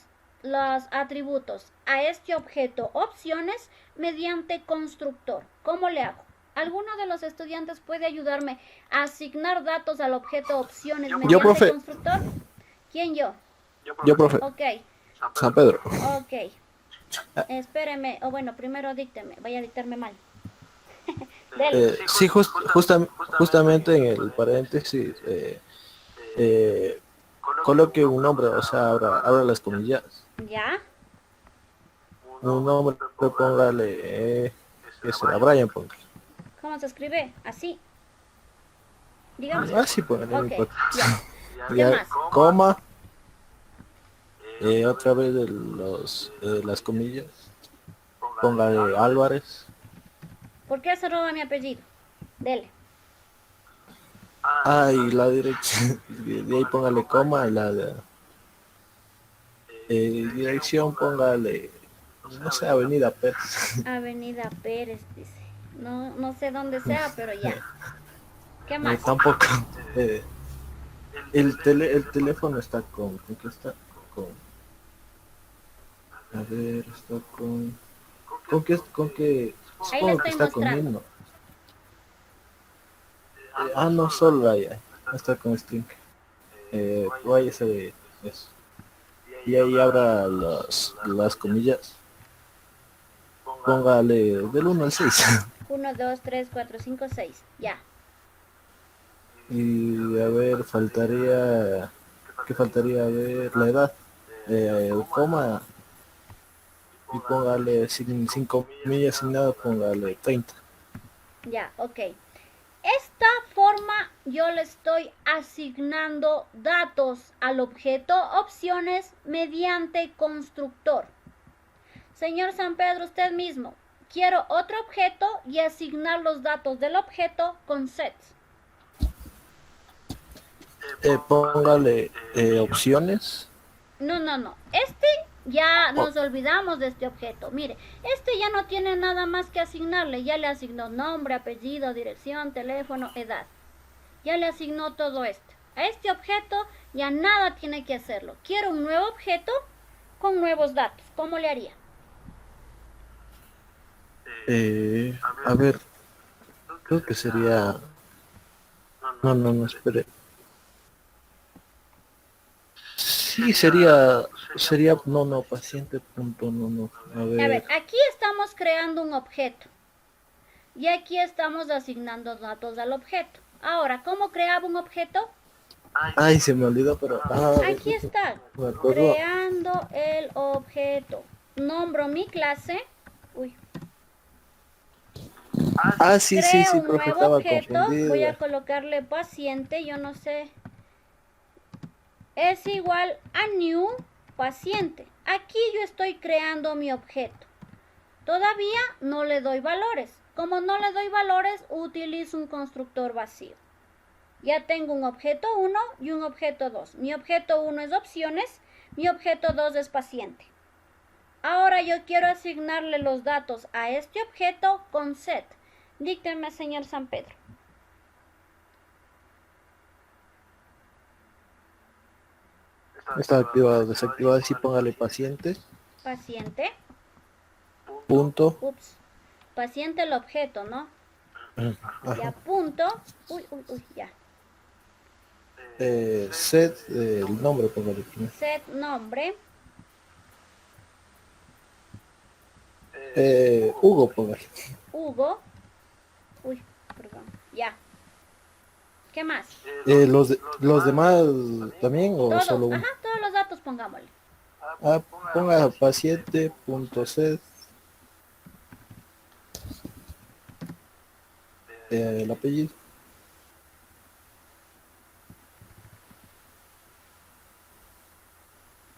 S1: atributos a este objeto opciones mediante constructor. ¿Cómo le hago? ¿Alguno de los estudiantes puede ayudarme a asignar datos al objeto opciones mediante
S5: profe.
S1: constructor? ¿Quién yo?
S5: Yo, profe.
S1: Ok,
S5: San Pedro.
S1: ok. Espéreme, o bueno, primero dícteme, vaya a dictarme mal. Dele.
S5: Sí, justamente en el paréntesis coloque un nombre, o sea, abra las comillas.
S1: ¿Ya?
S5: Un nombre, póngale, que será Brian, póngale.
S1: ¿Cómo se escribe? Así. Dígame.
S5: Ah, sí, póngale, no
S1: Ok,
S5: importa.
S1: ya. ¿Qué
S5: Ya,
S1: más?
S5: coma, otra vez las comillas, póngale Álvarez.
S1: ¿Por qué se roba mi apellido? Dele.
S5: Y la dirección, de ahí póngale coma, dirección póngale, no sé, Avenida Pérez.
S1: Avenida Pérez, dice. No sé dónde sea, pero ya. ¿Qué más?
S5: Tampoco. El teléfono está ¿con qué está? A ver, está ¿con qué?
S1: Ahí
S5: Supongo
S1: le
S5: que
S1: estoy
S5: está con
S1: mostrando.
S5: himno. No, solo ahí, está con string. Váyase de eso. Y ahí abra las comillas. Póngale del 1 al 6.
S1: 1, 2, 3, 4, 5, 6. Ya.
S5: Y a ver, ¿qué faltaría? A ver, la edad. Coma. Y póngale sin comillas, sin nada, póngale 30.
S1: Ya, ok. Esta forma yo le estoy asignando datos al objeto opciones mediante constructor. Señor San Pedro, usted mismo. Quiero otro objeto y asignar los datos del objeto con sets.
S5: Póngale opciones.
S1: No. Este ya nos olvidamos de este objeto. Mire, este ya no tiene nada más que asignarle. Ya le asignó nombre, apellido, dirección, teléfono, edad. Ya le asignó todo esto. A este objeto ya nada tiene que hacerlo. Quiero un nuevo objeto con nuevos datos. ¿Cómo le haría?
S5: A ver, creo que sería... No, espere. Sí, sería, paciente punto, no. A
S1: A ver,
S5: ver,
S1: aquí estamos creando un objeto. Y aquí estamos asignando datos al objeto. Ahora, ¿cómo creaba un objeto?
S5: ay, se me olvidó, pero...
S1: Aquí está.
S5: me acuerdo.
S1: Creando el objeto. Nombro mi clase. Uy.
S5: Sí,
S1: Creo un
S5: profe,
S1: nuevo
S5: estaba
S1: objeto.
S5: confundida.
S1: Voy a colocarle paciente. Yo no sé. Es igual a new paciente. Aquí yo estoy creando mi objeto. Todavía no le doy valores. Como no le doy valores, utilizo un constructor vacío. Ya tengo un objeto 1 y un objeto 2. Mi objeto 1 es opciones, mi objeto 2 es paciente. Ahora yo quiero asignarle los datos a este objeto con set. Dícteme, señor San Pedro.
S5: Está activado, desactivado, sí, póngale paciente.
S1: Paciente.
S5: Punto.
S1: Ups. Paciente el objeto, ¿no?
S5: Ajá.
S1: Ya punto. Uy, ya.
S5: Set, el nombre, póngale.
S1: Set nombre.
S5: Hugo, póngale.
S1: Hugo. Uy, perdón. Ya. ¿Qué más?
S5: Los demás también o
S1: Todos.
S5: solo uno.
S1: Ajá, todos los datos pongámosle.
S5: Ponga paciente punto set. El apellido.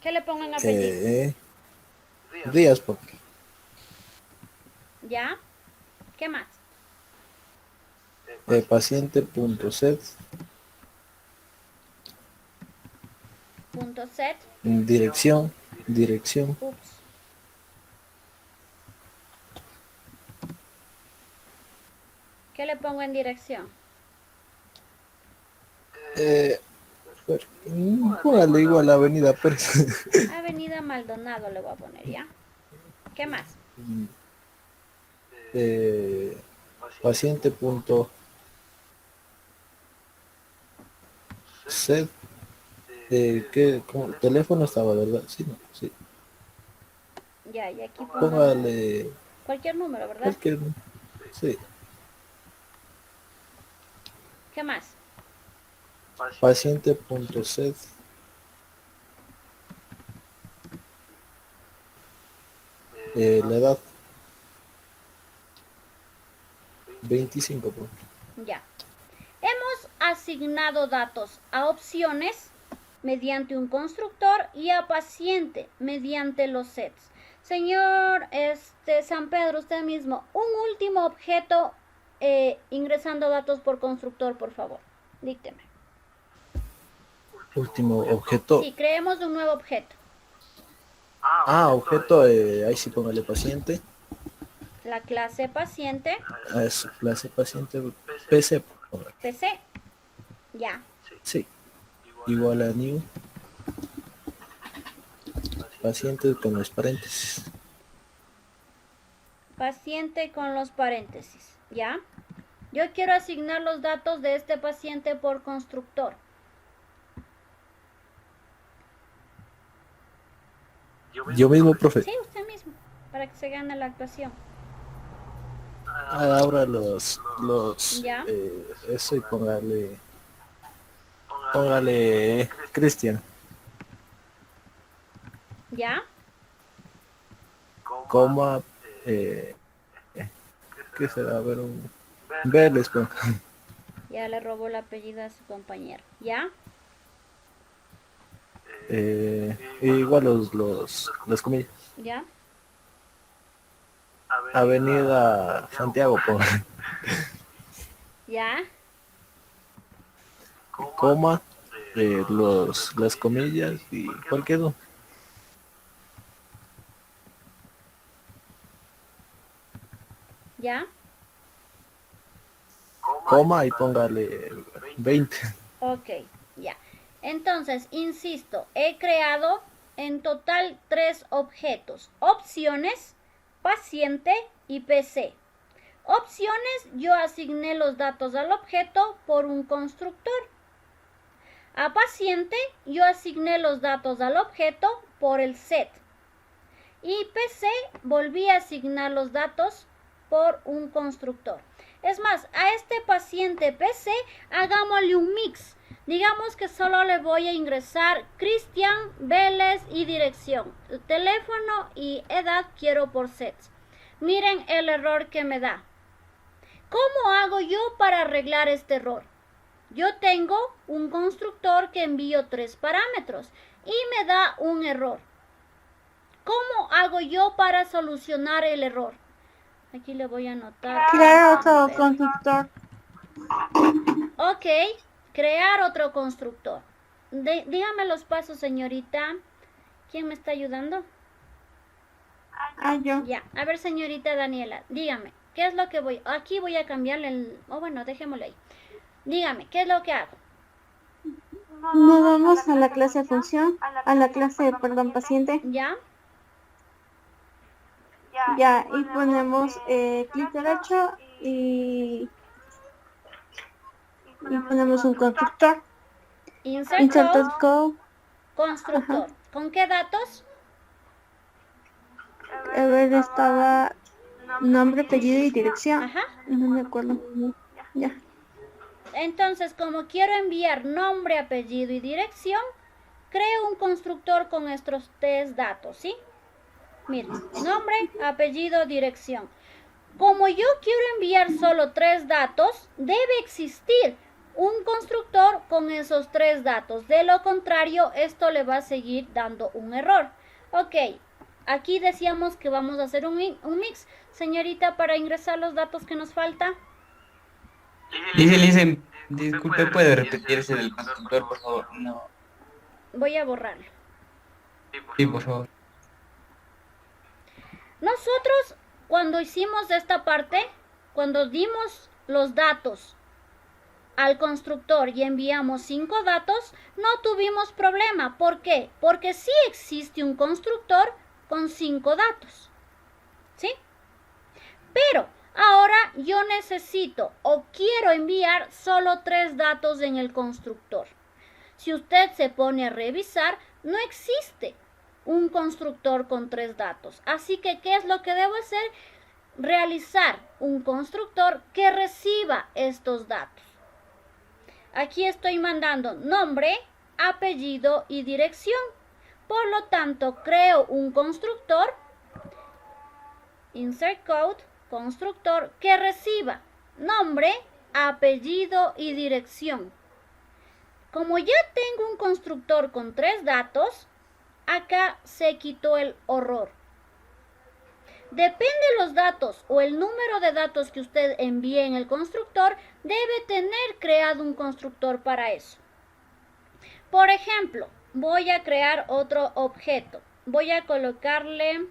S1: ¿Qué le pongo en apellido?
S5: Díaz, porque
S1: ¿Ya? ¿Qué más?
S5: paciente punto set.
S1: punto set.
S5: Dirección.
S1: Ups. ¿Qué le pongo en dirección?
S5: Póngale igual a Avenida Pérez.
S1: Avenida Maldonado le voy a poner, ¿ya? ¿Qué más?
S5: Paciente punto set. Teléfono estaba, ¿verdad? Sí, no, sí.
S1: Ya, y aquí pongo
S5: Póngale
S1: cualquier número, ¿verdad?
S5: cualquier. Sí.
S1: ¿Qué más?
S5: Paciente punto set. La edad 25 puntos.
S1: Ya. Hemos asignado datos a opciones mediante un constructor y a paciente mediante los sets. Señor San Pedro, usted mismo, un último objeto ingresando datos por constructor, por favor. Dícteme.
S5: Último objeto.
S1: Sí, creemos un nuevo objeto.
S5: Objeto, ahí sí póngale paciente.
S1: La clase paciente,
S5: Eso, clase paciente PC.
S1: PC. Ya.
S5: Sí. Igual a new. Paciente con los paréntesis.
S1: Paciente con los paréntesis. ¿Ya? Yo quiero asignar los datos de este paciente por constructor.
S5: Yo mismo, profe.
S1: Sí, usted mismo, para que se gane la actuación.
S5: Ahora los
S1: Ya.
S5: eso y póngale Cristian,
S1: ¿Ya?
S5: coma ¿qué será? A ver, un Vélez, pues.
S1: Ya le robó el apellido a su compañero. ¿Ya?
S5: Igual las comillas.
S1: ¿Ya?
S5: Avenida Santiago, pues.
S1: ¿Ya?
S5: Coma, las comillas y cualquier uno.
S1: ¿Ya?
S5: Coma y póngale 20.
S1: Ok, ya. Entonces, insisto, he creado en total 3 objetos. Opciones, paciente y PC. Opciones, yo asigné los datos al objeto por un constructor. A paciente, yo asigné los datos al objeto por el set. Y PC, volví a asignar los datos por un constructor. Es más, a este paciente PC, hagámosle un mix. Digamos que solo le voy a ingresar Cristian, Vélez y dirección. Teléfono y edad quiero por sets. Miren el error que me da. ¿Cómo hago yo para arreglar este error? Yo tengo un constructor que envío 3 parámetros y me da un error. ¿Cómo hago yo para solucionar el error? Aquí le voy a anotar.
S7: Crear otro constructor.
S1: Ok, crear otro constructor. Dígame los pasos, señorita. ¿Quién me está ayudando?
S7: Yo.
S1: Ya, a ver, señorita Daniela, dígame, ¿qué es lo que voy? Aquí voy a cambiarle el... bueno, dejémoslo ahí. Dígame, ¿qué es lo que hago?
S7: Nos vamos a la clase función, a la clase, paciente.
S1: ¿Ya?
S7: Ya, y ponemos clic derecho y ponemos un constructor.
S1: Insert
S7: code.
S1: Constructor.
S7: Ajá.
S1: ¿Con qué datos?
S7: A ver, estaba nombre, apellido y dirección.
S1: Ajá.
S7: No me acuerdo. Ya.
S1: Entonces, como quiero enviar nombre, apellido y dirección, creo un constructor con estos 3 datos, ¿sí? Miren, nombre, apellido, dirección. Como yo quiero enviar solo 3 datos, debe existir un constructor con esos 3 datos. De lo contrario, esto le va a seguir dando un error. Ok, aquí decíamos que vamos a hacer un mix. Señorita, para ingresar los datos que nos falta.
S10: Dice, disculpe, ¿puede repetirse del constructor, por favor? No.
S1: Voy a borrarlo.
S10: Sí, por favor.
S1: Nosotros, cuando hicimos esta parte, cuando dimos los datos al constructor y enviamos 5 datos, no tuvimos problema. ¿Por qué? Porque sí existe un constructor con 5 datos. ¿Sí? Pero ahora yo necesito o quiero enviar solo 3 datos en el constructor. Si usted se pone a revisar, no existe un constructor con 3 datos. Así que, ¿qué es lo que debo hacer? Realizar un constructor que reciba estos datos. Aquí estoy mandando nombre, apellido y dirección. Por lo tanto, creo un constructor, insert code, constructor que reciba nombre, apellido y dirección. Como ya tengo un constructor con 3 datos, acá se quitó el error. Depende de los datos o el número de datos que usted envíe en el constructor, debe tener creado un constructor para eso. Por ejemplo, voy a crear otro objeto. Voy a colocarle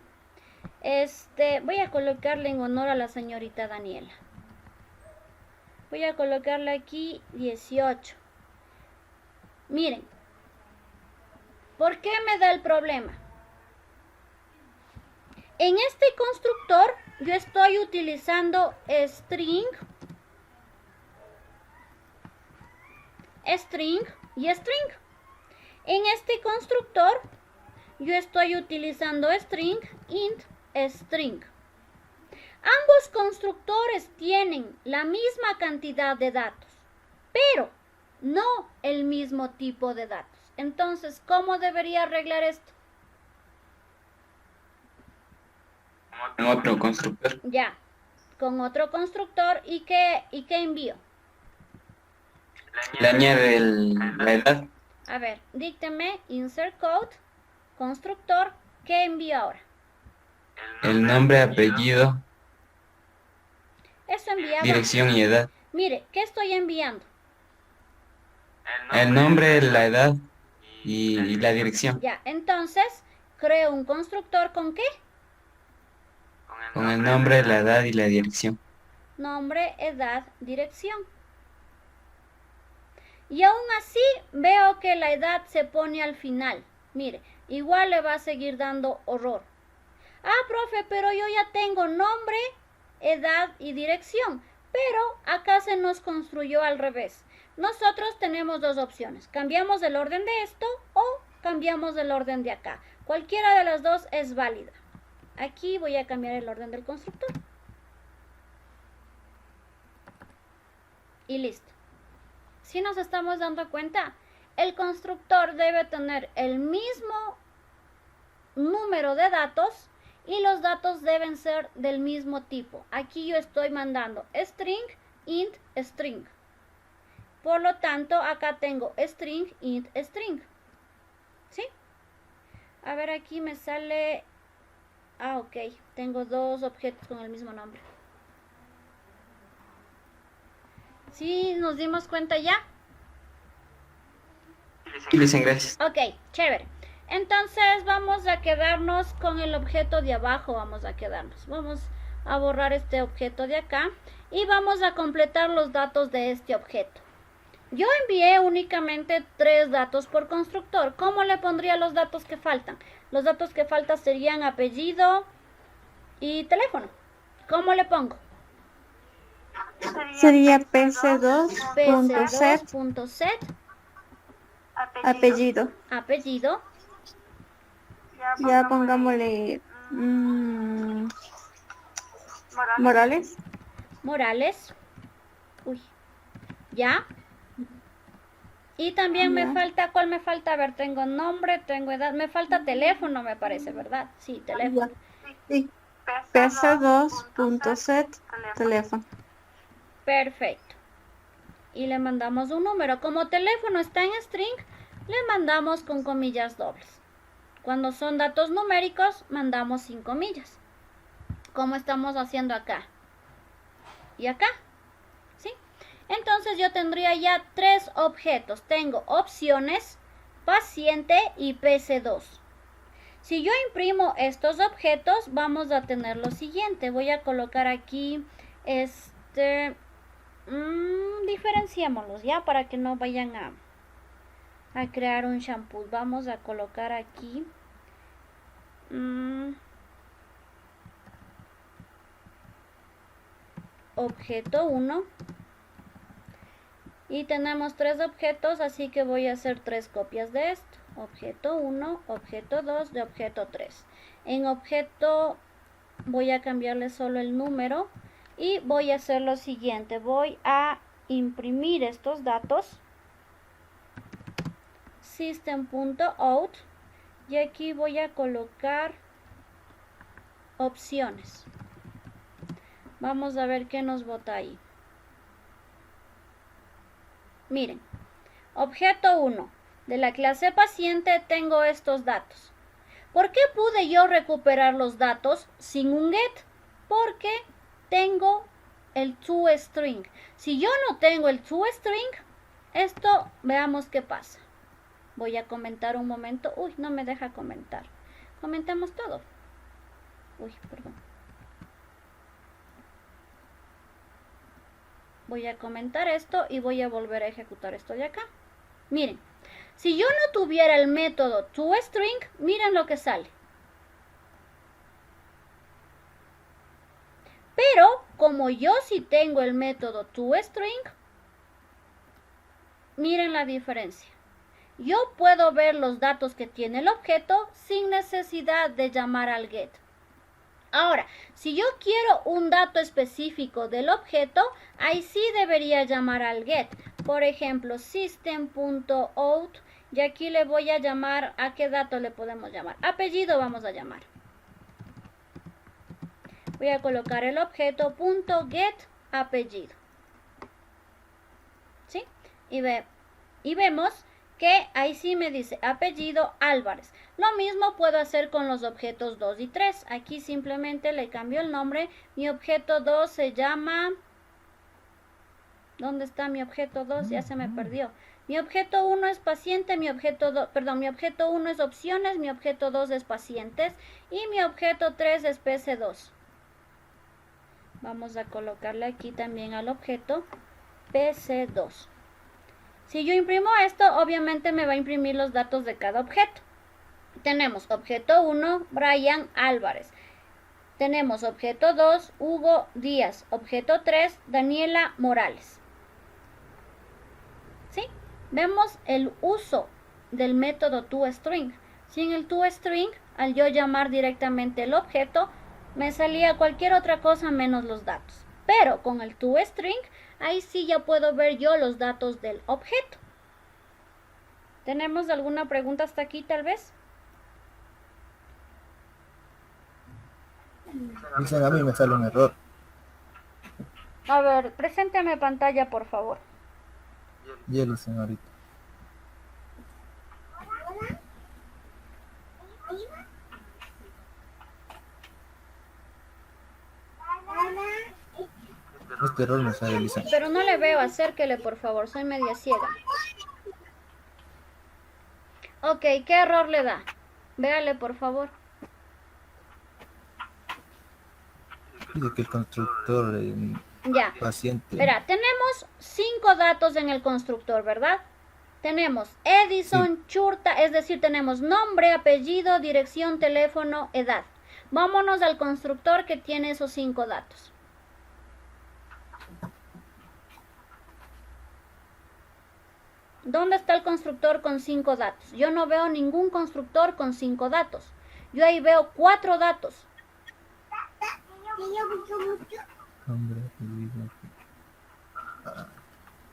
S1: en honor a la señorita Daniela. Voy a colocarle aquí 18. Miren, ¿por qué me da el problema? En este constructor yo estoy utilizando string y string. En este constructor yo estoy utilizando string, int, string. Ambos constructores tienen la misma cantidad de datos, pero no el mismo tipo de datos. Entonces, ¿cómo debería arreglar esto?
S10: En otro constructor.
S1: Ya, con otro constructor. ¿Y qué envío?
S10: Le añade la edad.
S1: A ver, dícteme insert code, constructor, ¿qué envío ahora?
S10: El nombre, apellido,
S1: Eso enviaba.
S10: dirección y edad.
S1: Mire, ¿qué estoy enviando?
S10: El nombre, la edad y la dirección.
S1: Ya, entonces, creo un constructor ¿con qué?
S10: Con el nombre, la edad y la dirección.
S1: Nombre, edad, dirección. Y aún así veo que la edad se pone al final. Mire, igual le va a seguir dando error. Ah, profe, pero yo ya tengo nombre, edad y dirección. Pero acá se nos construyó al revés. Nosotros tenemos dos opciones. Cambiamos el orden de esto o cambiamos el orden de acá. Cualquiera de las dos es válida. Aquí voy a cambiar el orden del constructor. Y listo. Si nos estamos dando cuenta, el constructor debe tener el mismo número de datos y los datos deben ser del mismo tipo. Aquí yo estoy mandando string, int, string. Por lo tanto, acá tengo string, int, string. ¿Sí? A ver, aquí me sale... Ah, ok. Tengo dos objetos con el mismo nombre. ¿Sí nos dimos cuenta ya?
S10: Y les gracias.
S1: Ok, chévere. Entonces vamos a quedarnos con el objeto de abajo. Vamos a borrar este objeto de acá. Y vamos a completar los datos de este objeto. Yo envié únicamente 3 datos por constructor. ¿Cómo le pondría los datos que faltan? Los datos que faltan serían apellido y teléfono. ¿Cómo le pongo?
S7: Sería pc2.set
S1: pc2.set
S7: apellido.
S1: apellido.
S7: Ya pongámosle Morales.
S1: Uy. ¿Ya? Y también me falta, ¿cuál me falta? A ver, tengo nombre, tengo edad, me falta teléfono, me parece, ¿verdad? Sí, teléfono.
S7: Sí. pc2.set teléfono.
S1: Perfecto. Y le mandamos un número. Como teléfono está en string, le mandamos con comillas dobles. Cuando son datos numéricos, mandamos sin comillas. Como estamos haciendo acá. Y acá. ¿Sí? Entonces yo tendría ya 3 objetos. Tengo opciones, paciente y PC2. Si yo imprimo estos objetos, vamos a tener lo siguiente. Voy a colocar aquí, diferenciémoslos, ¿ya? Para que no vayan a crear un shampoo. Vamos a colocar aquí. Objeto 1. Y tenemos 3 objetos, así que voy a hacer 3 copias de esto. Objeto 1, objeto 2 de objeto 3. En objeto voy a cambiarle solo el número y voy a hacer lo siguiente. Voy a imprimir estos datos. System.out y aquí voy a colocar opciones. Vamos a ver qué nos bota ahí. Miren, objeto 1. De la clase paciente tengo estos datos. ¿Por qué pude yo recuperar los datos sin un get? Porque tengo el toString. Si yo no tengo el toString, esto veamos qué pasa. Voy a comentar un momento. Uy, no me deja comentar. Comentamos todo. Uy, perdón. Voy a comentar esto y voy a volver a ejecutar esto de acá. Miren, si yo no tuviera el método toString, miren lo que sale. Pero como yo sí tengo el método toString, miren la diferencia. Yo puedo ver los datos que tiene el objeto sin necesidad de llamar al get. Ahora, si yo quiero un dato específico del objeto, ahí sí debería llamar al get. Por ejemplo, system.out, y aquí le voy a llamar, ¿a qué dato le podemos llamar? Apellido vamos a llamar. Voy a colocar el objeto .get apellido. ¿Sí? Y vemos que ahí sí me dice apellido Álvarez. Lo mismo puedo hacer con los objetos 2 y 3. Aquí simplemente le cambio el nombre. Mi objeto 2 se llama... ¿Dónde está mi objeto 2? Ya se me perdió. Mi objeto 1 es paciente, mi objeto 1 es opciones, mi objeto 2 es pacientes y mi objeto 3 es PC2. Vamos a colocarle aquí también al objeto PC2. Si yo imprimo esto, obviamente me va a imprimir los datos de cada objeto. Tenemos objeto 1, Brian Álvarez. Tenemos objeto 2, Hugo Díaz. Objeto 3, Daniela Morales. ¿Sí? Vemos el uso del método toString. Sin el toString, al yo llamar directamente el objeto, me salía cualquier otra cosa menos los datos. Pero con el toString, ahí sí ya puedo ver yo los datos del objeto. ¿Tenemos alguna pregunta hasta aquí tal vez?
S5: Dicen, a mí me sale un error.
S1: A ver, preséntame pantalla, por favor.
S5: Yeli, señorita. Este error me sale, Lisa.
S1: Pero no le veo, acérquele, por favor, soy media ciega. Ok, ¿qué error le da? Véale, por favor.
S5: Dice que el constructor
S1: Ya.
S5: paciente.
S1: Espera, tenemos 5 datos en el constructor, ¿verdad? Tenemos Edison, Churta, es decir, tenemos nombre, apellido, dirección, teléfono, edad. Vámonos al constructor que tiene esos 5 datos. ¿Dónde está el constructor con 5 datos? Yo no veo ningún constructor con 5 datos. Yo ahí veo 4 datos.
S5: Nombre, apellido.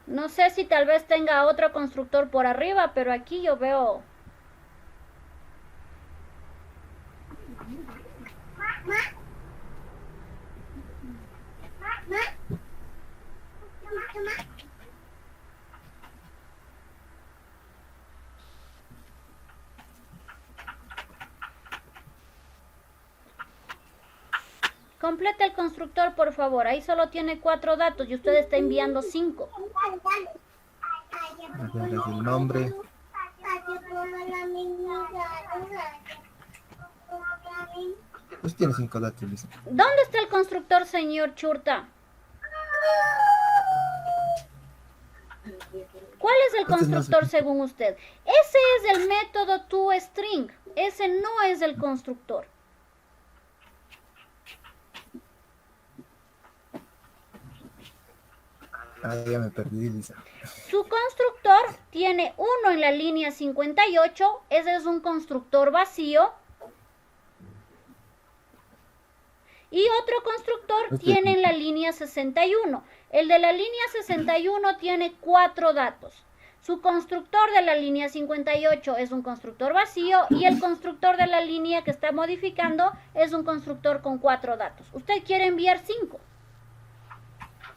S1: No sé si tal vez tenga otro constructor por arriba, pero aquí yo veo... Completa el constructor, por favor. Ahí solo tiene 4 datos y usted está enviando 5.
S5: El nombre, Pues tiene 5 datos, Lisa.
S1: ¿Dónde está el constructor, señor Churta? ¿Cuál es el constructor según usted? Ese es el método toString. Ese no es el constructor.
S5: Ah, ya me perdí, Lisa.
S1: Su constructor tiene uno en la línea 58. Ese es un constructor vacío. Y otro constructor tiene en la línea 61. El de la línea 61 tiene 4 datos. Su constructor de la línea 58 es un constructor vacío y el constructor de la línea que está modificando es un constructor con 4 datos. Usted quiere enviar 5.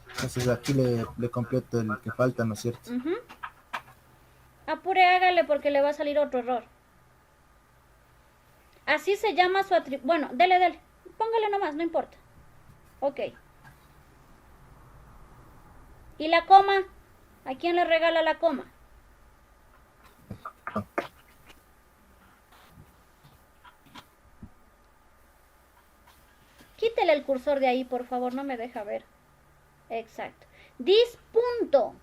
S5: Entonces aquí le completo el que falta, ¿no es cierto?
S1: Apure, hágale porque le va a salir otro error. Así se llama su atributo. Bueno, dele. Póngale nomás, no importa. Ok. ¿Y la coma? ¿A quién le regala la coma? Quítele el cursor de ahí, por favor, no me deja ver. Exacto. Dispunto.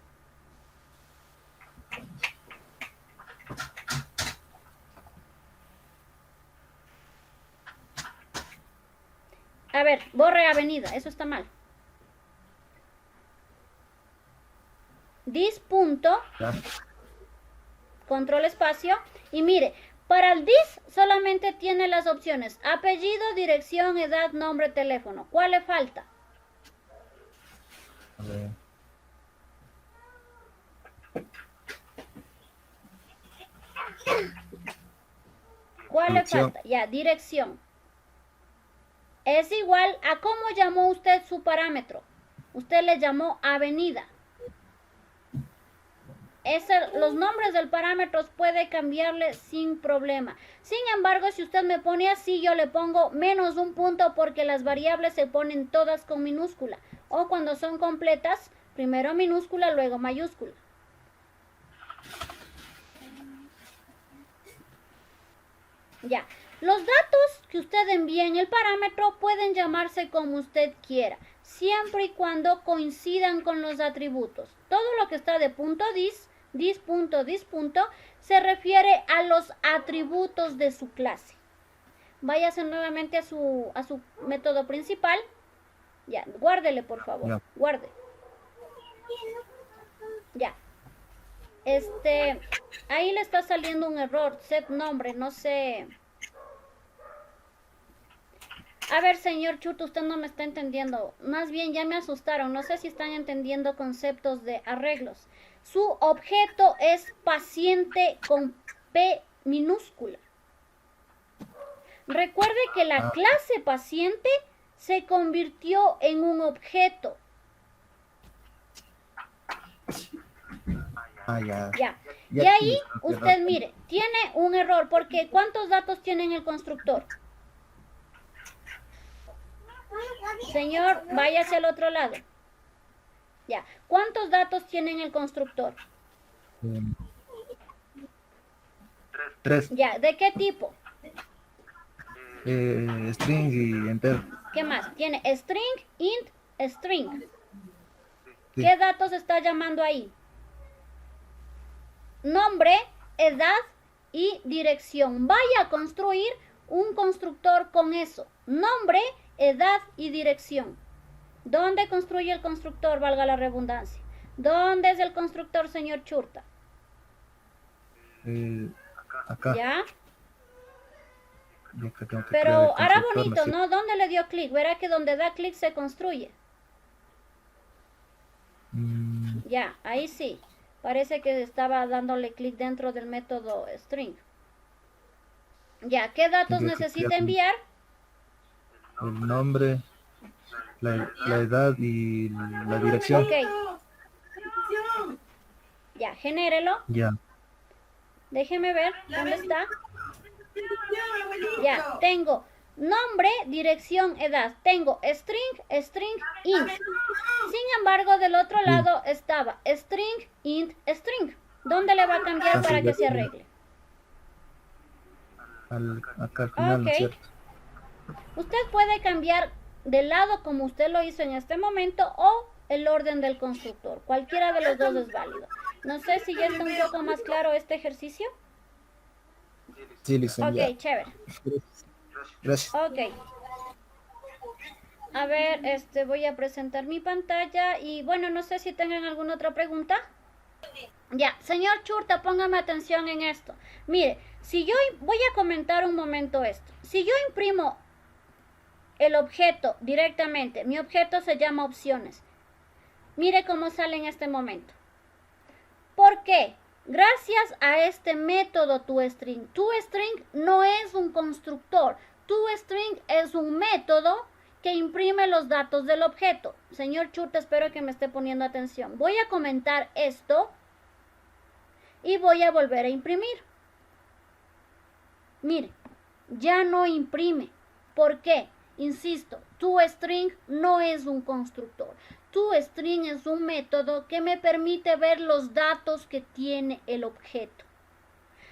S1: A ver, borre avenida, eso está mal. Dispunto. Control espacio. Y mire, para el dis solamente tiene las opciones apellido, dirección, edad, nombre, teléfono. ¿Cuál le falta?
S5: A ver.
S1: ¿Cuál le falta? Ya, dirección. Es igual a cómo llamó usted su parámetro. Usted le llamó avenida. Los nombres del parámetro puede cambiarle sin problema. Sin embargo, si usted me pone así, yo le pongo menos un punto porque las variables se ponen todas con minúscula. O cuando son completas, primero minúscula, luego mayúscula. Ya. Los datos que usted envía en el parámetro pueden llamarse como usted quiera, siempre y cuando coincidan con los atributos. Todo lo que está de punto dis.dis.dis. Se refiere a los atributos de su clase. Váyase nuevamente a su método principal. Ya, guárdele por favor.
S5: Ya.
S1: Guarde. Ya. Ahí le está saliendo un error. Set nombre, no sé. A ver, señor Chuto, usted no me está entendiendo. Más bien ya me asustaron. No sé si están entendiendo conceptos de arreglos. Su objeto es paciente con P minúscula. Recuerde que la clase paciente se convirtió en un objeto. Ya. Y ahí usted mire, tiene un error porque ¿cuántos datos tiene en el constructor? Señor, váyase al otro lado. Ya. ¿Cuántos datos tiene en el constructor?
S5: 3.
S1: Ya. ¿De qué tipo?
S5: String y enter.
S1: ¿Qué más? Tiene string, int, string.
S5: Sí.
S1: ¿Qué datos está llamando ahí? Nombre, edad y dirección. Vaya a construir un constructor con eso. Nombre, edad y dirección. ¿Dónde construye el constructor, valga la redundancia? ¿Dónde es el constructor, señor Churta?
S5: Acá.
S1: ¿Ya?
S5: Tengo que
S1: Pero
S5: crear el
S1: hará
S5: constructor,
S1: bonito,
S5: ¿no?
S1: ¿no? ¿Dónde le dio clic? Verá que donde da clic se construye. Ya, ahí sí. Parece que estaba dándole clic dentro del método string. Ya, ¿qué datos necesita enviar?
S5: El nombre, la edad y la dirección.
S1: Ok. Ya, genérelo.
S5: Ya.
S1: Déjeme ver, ¿dónde está? Ya, tengo nombre, dirección, edad. Tengo string, int. Sin embargo, del otro lado estaba string, int, string. ¿Dónde le va a cambiar para que se arregle?
S5: acá al final, ¿no es
S1: Ok.
S5: cierto?
S1: Usted puede cambiar de lado como usted lo hizo en este momento o el orden del constructor. Cualquiera de los dos es válido. No sé si ya está un poco más claro este ejercicio.
S5: Sí, licenciada.
S1: Ok, chévere.
S5: Gracias.
S1: Ok. A ver, voy a presentar mi pantalla y bueno, no sé si tengan alguna otra pregunta. Ya, señor Churta, póngame atención en esto. Mire, si yo voy a comentar un momento esto. Si yo imprimo el objeto directamente, mi objeto se llama opciones. Mire cómo sale en este momento. ¿Por qué? Gracias a este método toString. toString no es un constructor. toString es un método que imprime los datos del objeto. Señor Churta, espero que me esté poniendo atención. Voy a comentar esto y voy a volver a imprimir. Mire, ya no imprime. ¿Por qué? Insisto, toString no es un constructor. toString es un método que me permite ver los datos que tiene el objeto.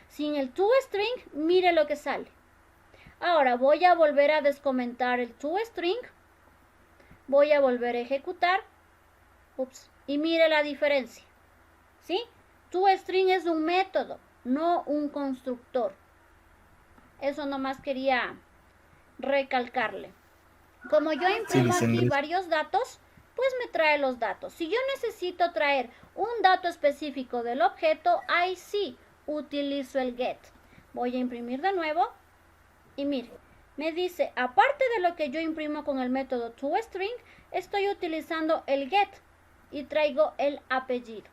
S1: Sin el toString, mire lo que sale. Ahora voy a volver a descomentar el toString. Voy a volver a ejecutar. Ups, y mire la diferencia. ¿Sí? toString es un método, no un constructor. Eso nomás quería recalcarle. Como yo imprimo aquí varios datos, pues me trae los datos. Si yo necesito traer un dato específico del objeto, ahí sí utilizo el get. Voy a imprimir de nuevo y mire, me dice, aparte de lo que yo imprimo con el método toString, estoy utilizando el get y traigo el apellido.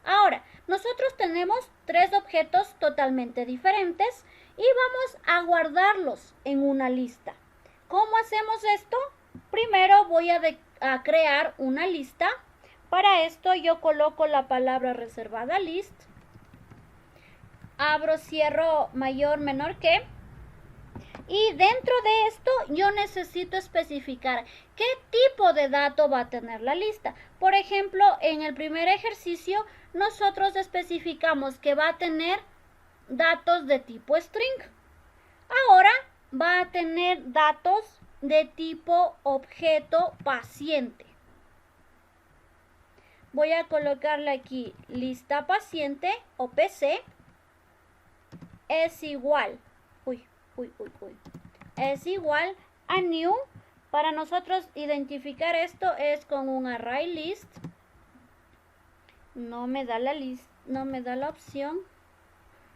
S1: Ahora, nosotros tenemos tres objetos totalmente diferentes y vamos a guardarlos en una lista. ¿Cómo hacemos esto? Primero voy a crear una lista. Para esto yo coloco la palabra reservada list. Abro, cierro, mayor, menor que. Y dentro de esto yo necesito especificar qué tipo de dato va a tener la lista. Por ejemplo, en el primer ejercicio nosotros especificamos que va a tener datos de tipo string. Ahora va a tener datos de tipo objeto paciente. Voy a colocarle aquí lista paciente o PC es igual. Es igual a new. Para nosotros identificar esto es con un array list. No me da la lista, no me da la opción.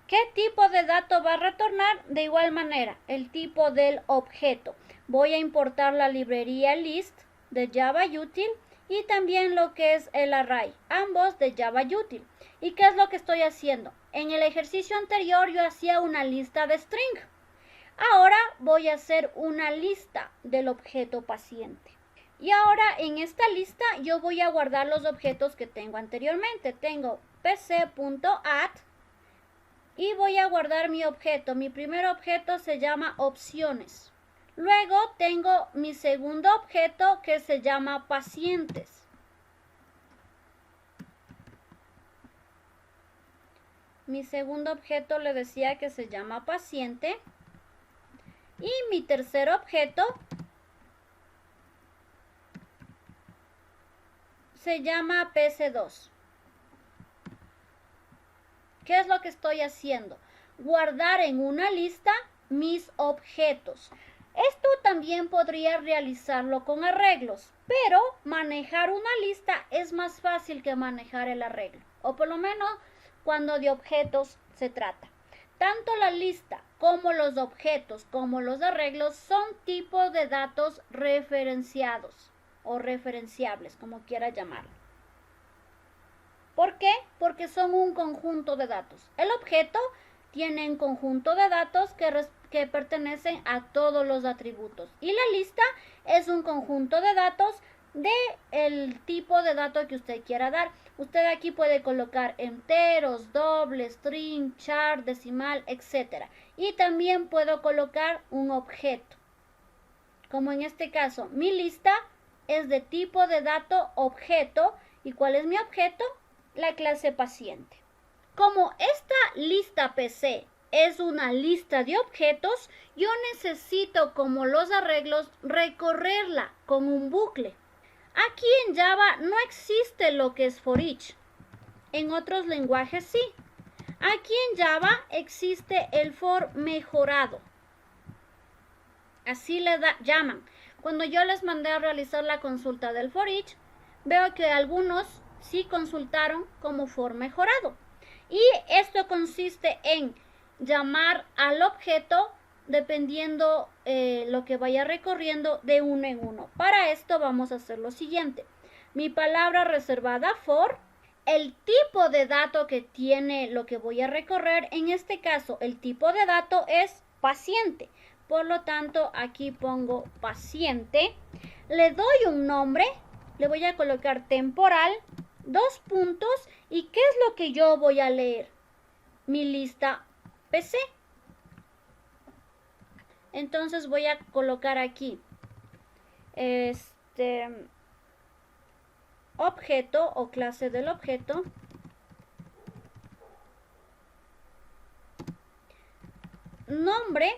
S1: ¿Qué tipo de dato va a retornar? De igual manera, el tipo del objeto. Voy a importar la librería list de Java Util y también lo que es el array, ambos de Java Util. ¿Y qué es lo que estoy haciendo? En el ejercicio anterior yo hacía una lista de string. Ahora voy a hacer una lista del objeto paciente. Y ahora en esta lista yo voy a guardar los objetos que tengo anteriormente. Tengo pc.add y voy a guardar mi objeto. Mi primer objeto se llama opciones. Luego tengo mi segundo objeto que se llama pacientes. Mi segundo objeto le decía que se llama paciente. Y mi tercer objeto se llama PC2. ¿Qué es lo que estoy haciendo? Guardar en una lista mis objetos. Esto también podría realizarlo con arreglos, pero manejar una lista es más fácil que manejar el arreglo, o por lo menos cuando de objetos se trata. Tanto la lista como los objetos como los arreglos son tipos de datos referenciados o referenciables, como quiera llamarlo. ¿Por qué? Porque son un conjunto de datos. El objeto tiene un conjunto de datos que pertenecen a todos los atributos. Y la lista es un conjunto de datos del tipo de dato que usted quiera dar. Usted aquí puede colocar enteros, doble, string, char, decimal, etc. Y también puedo colocar un objeto. Como en este caso, mi lista es de tipo de dato objeto. ¿Y cuál es mi objeto? La clase paciente. Como esta lista PC es una lista de objetos, yo necesito, como los arreglos, recorrerla con un bucle. Aquí en Java no existe lo que es for each. En otros lenguajes sí. Aquí en Java existe el for mejorado. Así le llaman. Cuando yo les mandé a realizar la consulta del for each, veo que algunos sí consultaron como for mejorado. Y esto consiste en llamar al objeto dependiendo lo que vaya recorriendo de uno en uno. Para esto vamos a hacer lo siguiente. Mi palabra reservada for, el tipo de dato que tiene lo que voy a recorrer. En este caso, el tipo de dato es paciente. Por lo tanto, aquí pongo paciente. Le doy un nombre. Le voy a colocar temporal. 2 puntos. ¿Y qué es lo que yo voy a leer? Mi lista PC. Entonces voy a colocar aquí objeto o clase del objeto. Nombre.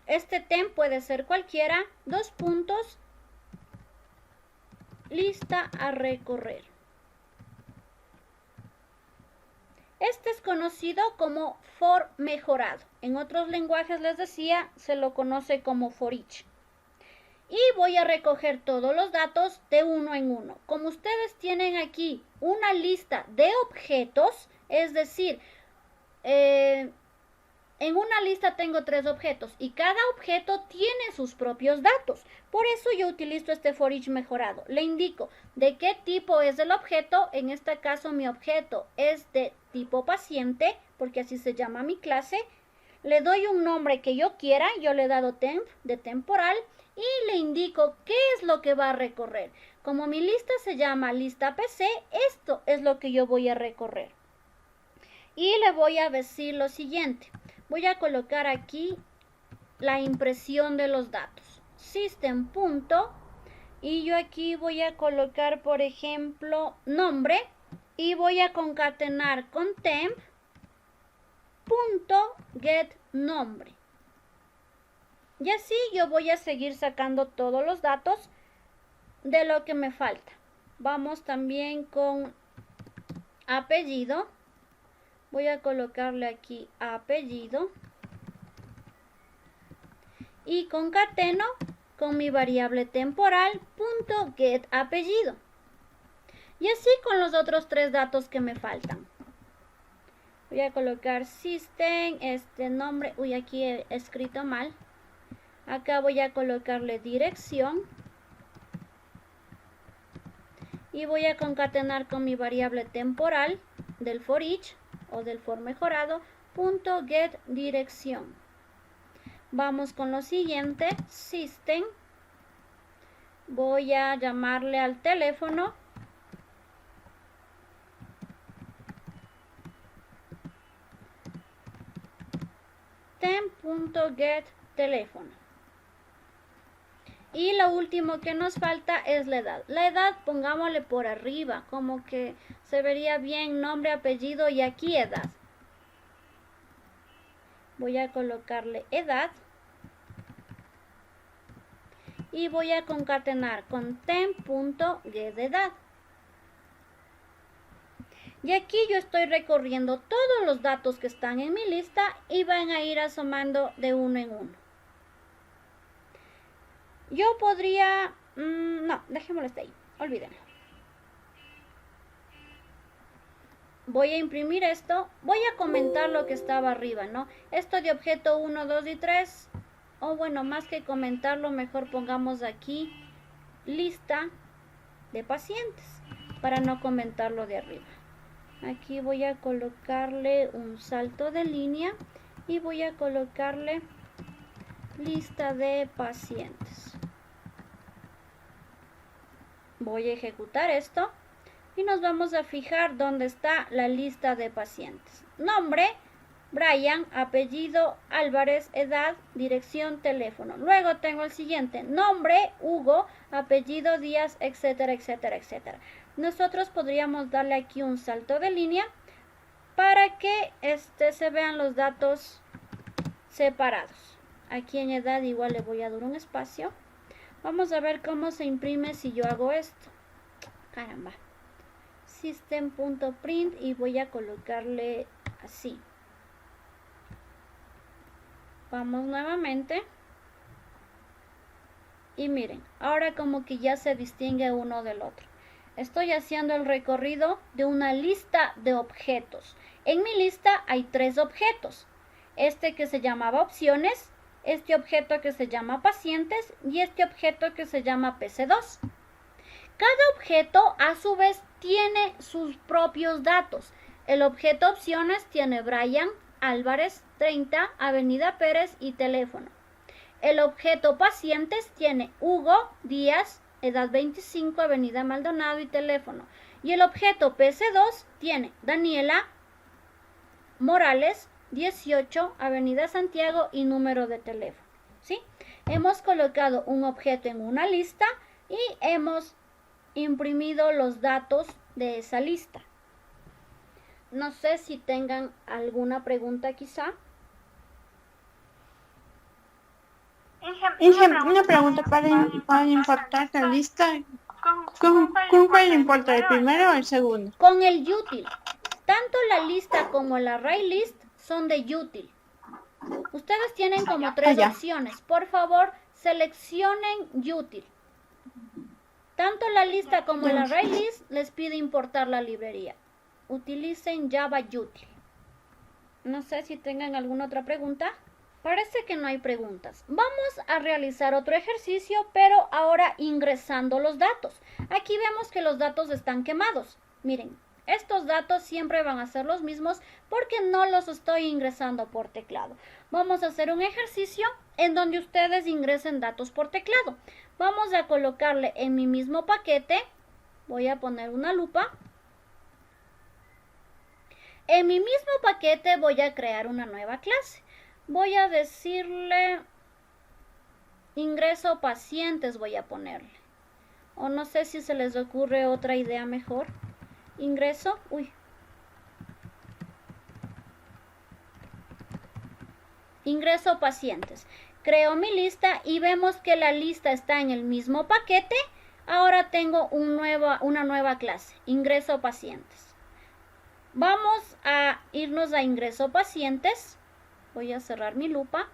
S1: Este tem puede ser cualquiera. 2 puntos. Lista a recorrer. Este es conocido como for mejorado. En otros lenguajes, les decía, se lo conoce como for each. Y voy a recoger todos los datos de uno en uno. Como ustedes tienen aquí una lista de objetos, es decir, en una lista tengo 3 objetos y cada objeto tiene sus propios datos. Por eso yo utilizo este for each mejorado. Le indico de qué tipo es el objeto. En este caso mi objeto es de tipo paciente, porque así se llama mi clase. Le doy un nombre que yo quiera. Yo le he dado temp de temporal y le indico qué es lo que va a recorrer. Como mi lista se llama lista PC, esto es lo que yo voy a recorrer. Y le voy a decir lo siguiente. Voy a colocar aquí la impresión de los datos. System. Y yo aquí voy a colocar, por ejemplo, nombre. Y voy a concatenar con temp. Get nombre. Y así yo voy a seguir sacando todos los datos de lo que me falta. Vamos también con apellido. Voy a colocarle aquí apellido. Y concateno con mi variable temporal .get apellido. Y así con los otros 3 datos que me faltan. Voy a colocar system, nombre. Uy, aquí he escrito mal. Acá voy a colocarle dirección. Y voy a concatenar con mi variable temporal del for each o del for mejorado, .get dirección. Vamos con lo siguiente, system. Voy a llamarle al teléfono. Temp.get teléfono. Y lo último que nos falta es la edad. La edad pongámosle por arriba, como que se vería bien nombre, apellido y aquí edad. Voy a colocarle edad. Y voy a concatenar con temp.getEdad. Y aquí yo estoy recorriendo todos los datos que están en mi lista y van a ir asomando de uno en uno. Yo podría... no, dejémoslo hasta ahí. Olvídenlo. Voy a imprimir esto. Voy a comentar lo que estaba arriba, ¿no? Esto de objeto 1, 2 y 3. O bueno, más que comentarlo, mejor pongamos aquí lista de pacientes. Para no comentarlo de arriba. Aquí voy a colocarle un salto de línea. Y voy a colocarle lista de pacientes. Voy a ejecutar esto y nos vamos a fijar dónde está la lista de pacientes. Nombre, Brian, apellido, Álvarez, edad, dirección, teléfono. Luego tengo el siguiente, nombre, Hugo, apellido, Díaz, etcétera, etcétera, etcétera. Nosotros podríamos darle aquí un salto de línea para que se vean los datos separados. Aquí en edad igual le voy a dar un espacio. Vamos a ver cómo se imprime si yo hago esto. Caramba. System.print y voy a colocarle así. Vamos nuevamente. Y miren, ahora como que ya se distingue uno del otro. Estoy haciendo el recorrido de una lista de objetos. En mi lista hay 3 objetos. Este que se llamaba opciones, este objeto que se llama pacientes y este objeto que se llama PC2. Cada objeto a su vez tiene sus propios datos. El objeto opciones tiene Brian Álvarez 30, Avenida Pérez y teléfono. El objeto pacientes tiene Hugo Díaz, edad 25, Avenida Maldonado y teléfono. Y el objeto PC2 tiene Daniela Morales, 18, Avenida Santiago y número de teléfono. ¿Sí? Hemos colocado un objeto en una lista y hemos imprimido los datos de esa lista. No sé si tengan alguna pregunta quizá.
S7: Inge, una pregunta para importar la lista. ¿Con cuál importa, el primero o el segundo?
S1: Con el util. Tanto la lista como el array list son de util. Ustedes tienen como 3 opciones. Por favor, seleccionen util. Tanto la lista como el array list les pide importar la librería. Utilicen Java util. No sé si tengan alguna otra pregunta. Parece que no hay preguntas. Vamos a realizar otro ejercicio, pero ahora ingresando los datos. Aquí vemos que los datos están quemados. Miren, estos datos siempre van a ser los mismos porque no los estoy ingresando por teclado. Vamos a hacer un ejercicio en donde ustedes ingresen datos por teclado. Vamos a colocarle en mi mismo paquete, voy a poner una lupa. En mi mismo paquete voy a crear una nueva clase. Voy a decirle ingreso pacientes, voy a ponerle. O no sé si se les ocurre otra idea mejor. Ingreso, ingreso pacientes. Creo mi lista y vemos que la lista está en el mismo paquete. Ahora tengo una nueva clase, ingreso pacientes. Vamos a irnos a ingreso pacientes. Voy a cerrar mi lupa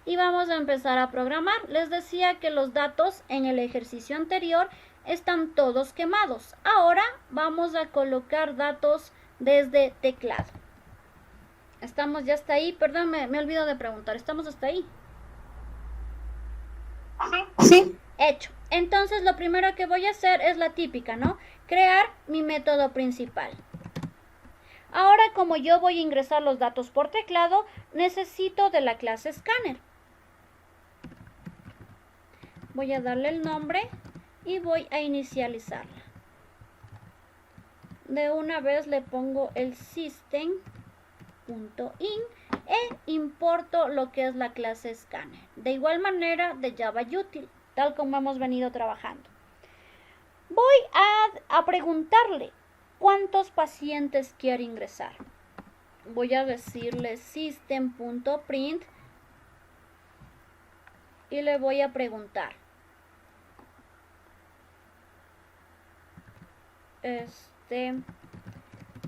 S1: y vamos a empezar a programar. Les decía que los datos en el ejercicio anterior están todos quemados. Ahora vamos a colocar datos desde teclado. Estamos ya hasta ahí. Perdón, me olvido de preguntar. ¿Estamos hasta ahí?
S7: Sí.
S1: Hecho. Entonces lo primero que voy a hacer es la típica, ¿no? Crear mi método principal. Ahora, como yo voy a ingresar los datos por teclado, necesito de la clase Scanner. Voy a darle el nombre y voy a inicializarla. De una vez le pongo el system.in e importo lo que es la clase Scanner. De igual manera de Java Util, tal como hemos venido trabajando. Voy a preguntarle ¿cuántos pacientes quiere ingresar? Voy a decirle system.print y le voy a preguntar.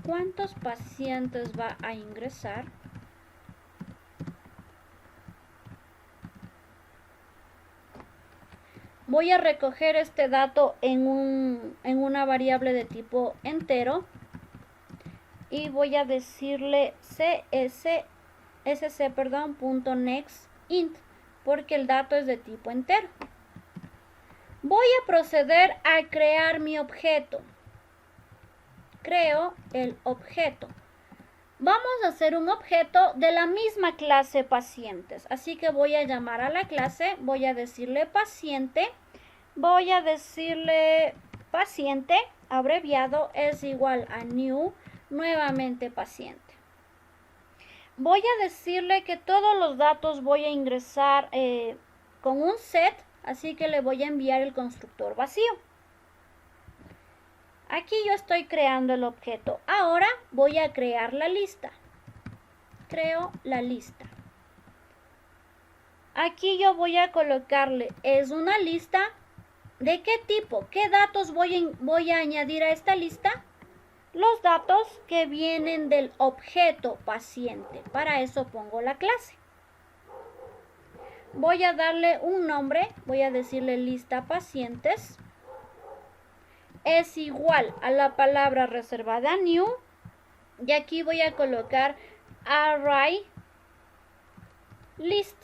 S1: ¿Cuántos pacientes va a ingresar? Voy a recoger este dato en una variable de tipo entero y voy a decirle .nextInt porque el dato es de tipo entero. Voy a proceder a crear mi objeto. Creo el objeto. Vamos a hacer un objeto de la misma clase pacientes. Así que voy a llamar a la clase, voy a decirle paciente, voy a decirle paciente, abreviado es igual a new, nuevamente paciente. Voy a decirle que todos los datos voy a ingresar con un set, así que le voy a enviar el constructor vacío. Aquí yo estoy creando el objeto. Ahora voy a crear la lista. Creo la lista. Aquí yo voy a colocarle, es una lista. ¿De qué tipo? ¿Qué datos voy a añadir a esta lista? Los datos que vienen del objeto paciente. Para eso pongo la clase. Voy a darle un nombre, voy a decirle lista pacientes. Es igual a la palabra reservada new. Y aquí voy a colocar array list.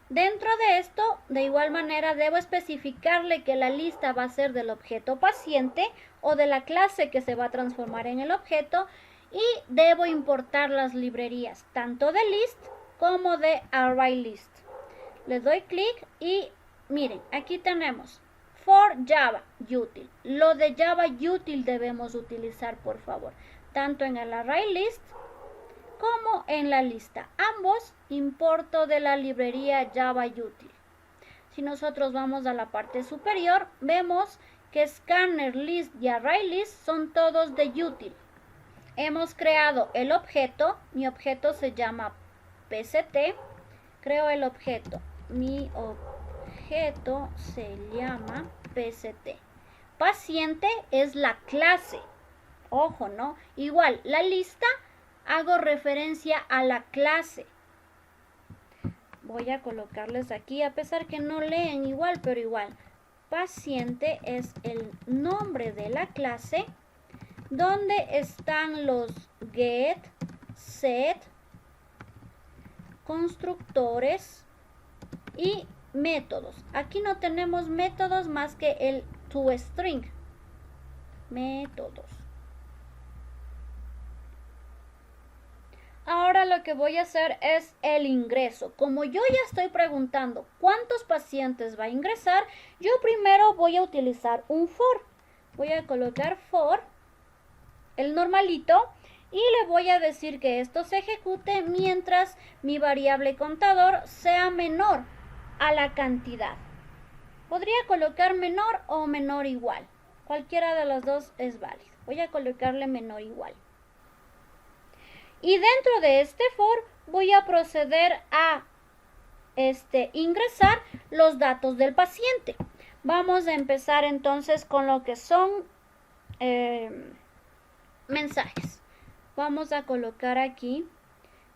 S1: Dentro de esto, de igual manera, debo especificarle que la lista va a ser del objeto paciente o de la clase que se va a transformar en el objeto, y debo importar las librerías, tanto de list como de array list. Le doy clic y miren, aquí tenemos for Java util. Lo de Java util debemos utilizar, por favor, tanto en el array list como en la lista. Ambos importo de la librería Java util. Si nosotros vamos a la parte superior, vemos que scanner list y array list son todos de util. Hemos creado el objeto, mi objeto se llama PCT, creo el objeto, mi objeto se llama PCT. Paciente es la clase, ojo, ¿no? Igual, la lista hago referencia a la clase. Voy a colocarles aquí, a pesar que no leen igual, pero igual. Paciente es el nombre de la clase, donde están los get, set, constructores y métodos. Aquí no tenemos métodos más que el toString. Métodos. Ahora lo que voy a hacer es el ingreso. Como yo ya estoy preguntando cuántos pacientes va a ingresar, yo primero voy a utilizar un for. Voy a colocar for, el normalito, y le voy a decir que esto se ejecute mientras mi variable contador sea menor a la cantidad. Podría colocar menor o menor igual. Cualquiera de las dos es válido. Voy a colocarle menor igual. Y dentro de este for voy a proceder a ingresar los datos del paciente. Vamos a empezar entonces con lo que son mensajes. Vamos a colocar aquí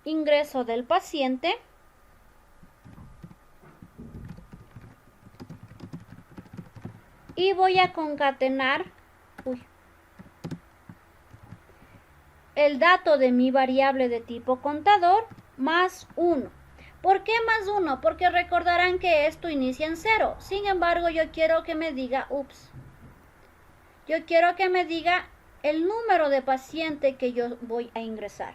S1: ingreso del paciente. Y voy a concatenar el dato de mi variable de tipo contador más 1. ¿Por qué más 1? Porque recordarán que esto inicia en 0. Sin embargo, yo quiero que me diga, yo quiero que me diga el número de paciente que yo voy a ingresar.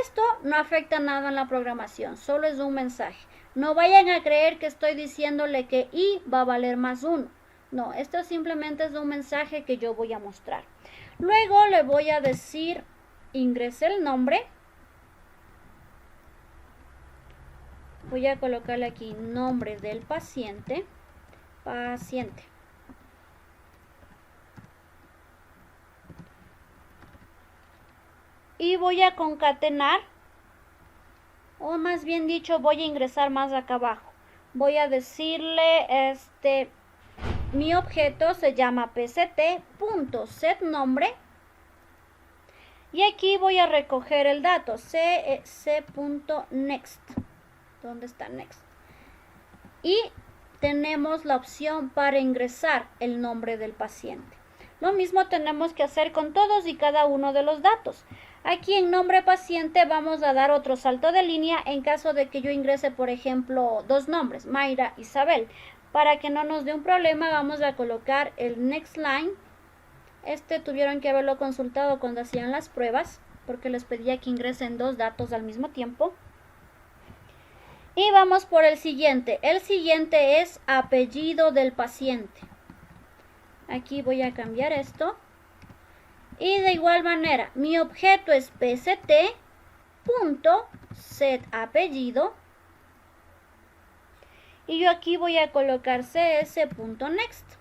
S1: Esto no afecta nada en la programación, solo es un mensaje. No vayan a creer que estoy diciéndole que i va a valer más 1. No, esto simplemente es un mensaje que yo voy a mostrar. Luego le voy a decir, ingrese el nombre. Voy a colocarle aquí nombre del paciente. Paciente. Y voy a concatenar, o más bien dicho, voy a ingresar más acá abajo. Voy a decirle, mi objeto se llama pct.setNombre. Y aquí voy a recoger el dato, c.next. ¿Dónde está next? Y tenemos la opción para ingresar el nombre del paciente. Lo mismo tenemos que hacer con todos y cada uno de los datos. Aquí en nombre paciente vamos a dar otro salto de línea en caso de que yo ingrese, por ejemplo, dos nombres, Mayra, Isabel. Para que no nos dé un problema, vamos a colocar el next line. Tuvieron que haberlo consultado cuando hacían las pruebas, porque les pedía que ingresen dos datos al mismo tiempo. Y vamos por el siguiente. El siguiente es apellido del paciente. Aquí voy a cambiar esto. Y de igual manera, mi objeto es pct.setApellido. Y yo aquí voy a colocar cs.next.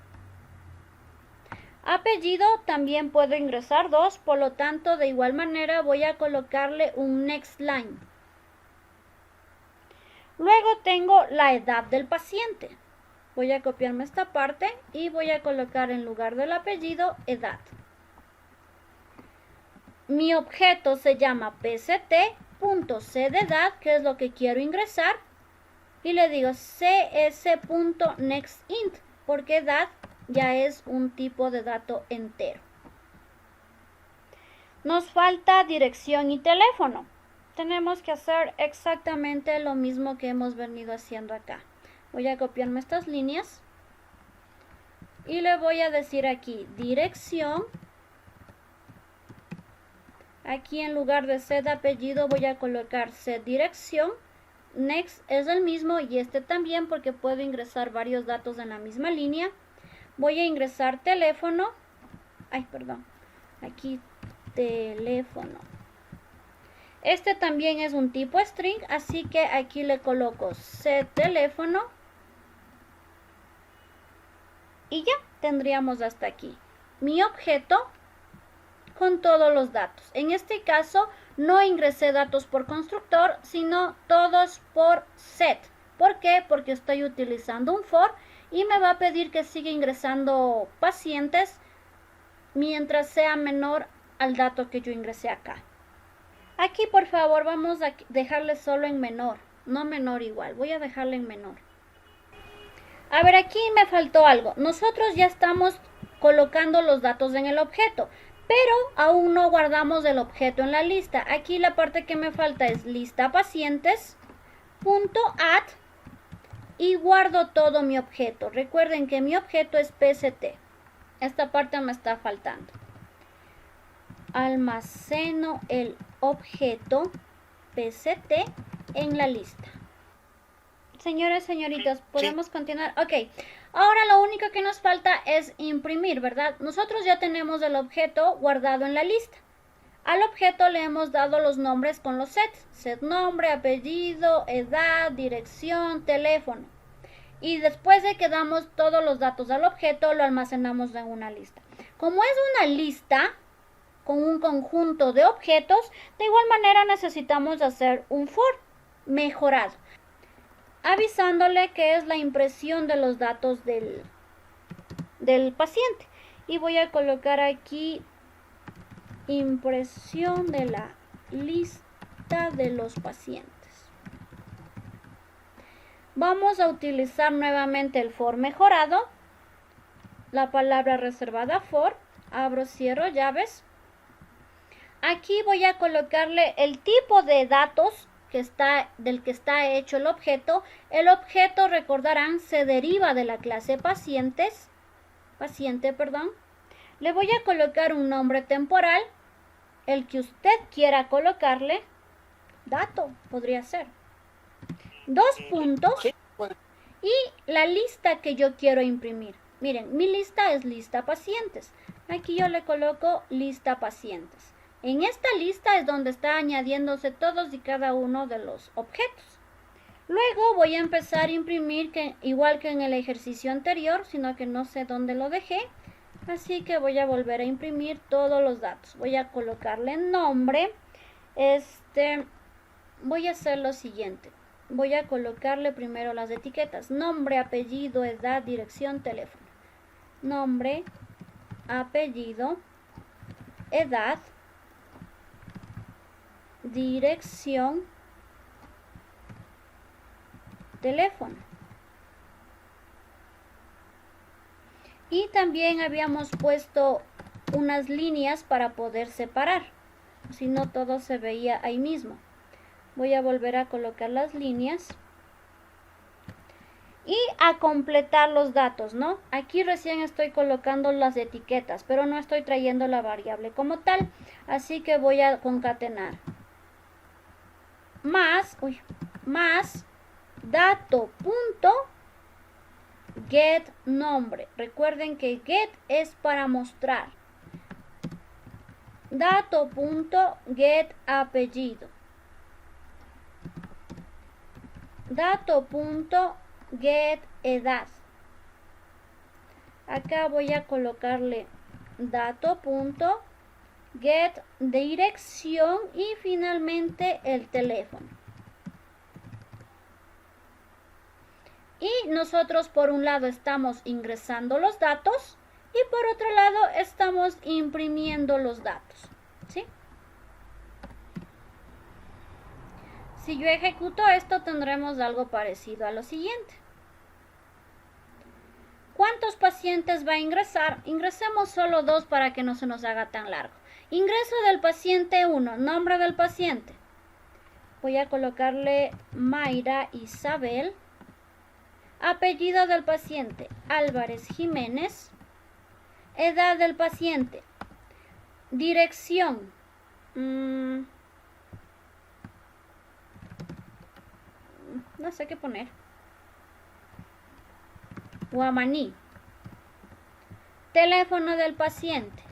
S1: Apellido también puedo ingresar dos, por lo tanto de igual manera voy a colocarle un next line. Luego tengo la edad del paciente. Voy a copiarme esta parte y voy a colocar en lugar del apellido edad. Mi objeto se llama pct.c de edad, que es lo que quiero ingresar. Y le digo cs.nextInt, porque edad ya es un tipo de dato entero. Nos falta dirección y teléfono. Tenemos que hacer exactamente lo mismo que hemos venido haciendo acá. Voy a copiarme estas líneas y le voy a decir aquí dirección. Aquí en lugar de set apellido voy a colocar set dirección. Next es el mismo y este también, porque puedo ingresar varios datos en la misma línea. Voy a ingresar teléfono. Aquí teléfono. Este también es un tipo string, así que aquí le coloco set teléfono. Y ya tendríamos hasta aquí mi objeto con todos los datos. En este caso no ingresé datos por constructor, sino todos por set. ¿Por qué? Porque estoy utilizando un for y me va a pedir que siga ingresando pacientes mientras sea menor al dato que yo ingresé acá. Aquí, por favor, vamos a dejarle solo en menor, no menor igual. Voy a dejarle en menor. A ver, aquí me faltó algo. Nosotros ya estamos colocando los datos en el objeto, pero aún no guardamos el objeto en la lista. Aquí la parte que me falta es lista pacientes.add y guardo todo mi objeto. Recuerden que mi objeto es pct. Esta parte me está faltando. Almaceno el objeto pct en la lista. Señores, señoritas, ¿podemos continuar? Ok, ahora lo único que nos falta es imprimir, ¿verdad? Nosotros ya tenemos el objeto guardado en la lista. Al objeto le hemos dado los nombres con los sets. Set nombre, apellido, edad, dirección, teléfono. Y después de que damos todos los datos al objeto, lo almacenamos en una lista. Como es una lista con un conjunto de objetos, de igual manera necesitamos hacer un for mejorado, avisándole que es la impresión de los datos del paciente. Y voy a colocar aquí impresión de la lista de los pacientes. Vamos a utilizar nuevamente el for mejorado, la palabra reservada for, abro, cierro llaves. Aquí voy a colocarle el tipo de datos del que está hecho el objeto. El objeto, recordarán, se deriva de la clase paciente. Le voy a colocar un nombre temporal, el que usted quiera colocarle. Dato, podría ser. 2 puntos y la lista que yo quiero imprimir. Miren, mi lista es lista pacientes. Aquí yo le coloco lista pacientes. En esta lista es donde está añadiéndose todos y cada uno de los objetos. Luego voy a empezar a imprimir igual que en el ejercicio anterior, sino que no sé dónde lo dejé. Así que voy a volver a imprimir todos los datos. Voy a colocarle nombre. Voy a hacer lo siguiente. Voy a colocarle primero las etiquetas. Nombre, apellido, edad, dirección, teléfono. Nombre, apellido, edad, dirección, teléfono. Y también habíamos puesto unas líneas para poder separar, si no todo se veía ahí mismo. Voy a volver a colocar las líneas y a completar los datos, ¿no? Aquí recién estoy colocando las etiquetas, pero no estoy trayendo la variable como tal, así que voy a concatenar más dato punto get nombre. Recuerden que get es para mostrar. Dato punto get apellido. Dato punto get edad. Acá voy a colocarle dato punto get dirección y finalmente el teléfono. Y nosotros por un lado estamos ingresando los datos y por otro lado estamos imprimiendo los datos, ¿sí? Si yo ejecuto esto, tendremos algo parecido a lo siguiente. ¿Cuántos pacientes va a ingresar? Ingresemos solo 2 para que no se nos haga tan largo. Ingreso del paciente 1, nombre del paciente. Voy a colocarle Mayra Isabel. Apellido del paciente, Álvarez Jiménez. Edad del paciente. Dirección. No sé qué poner. Guamaní. Teléfono del paciente.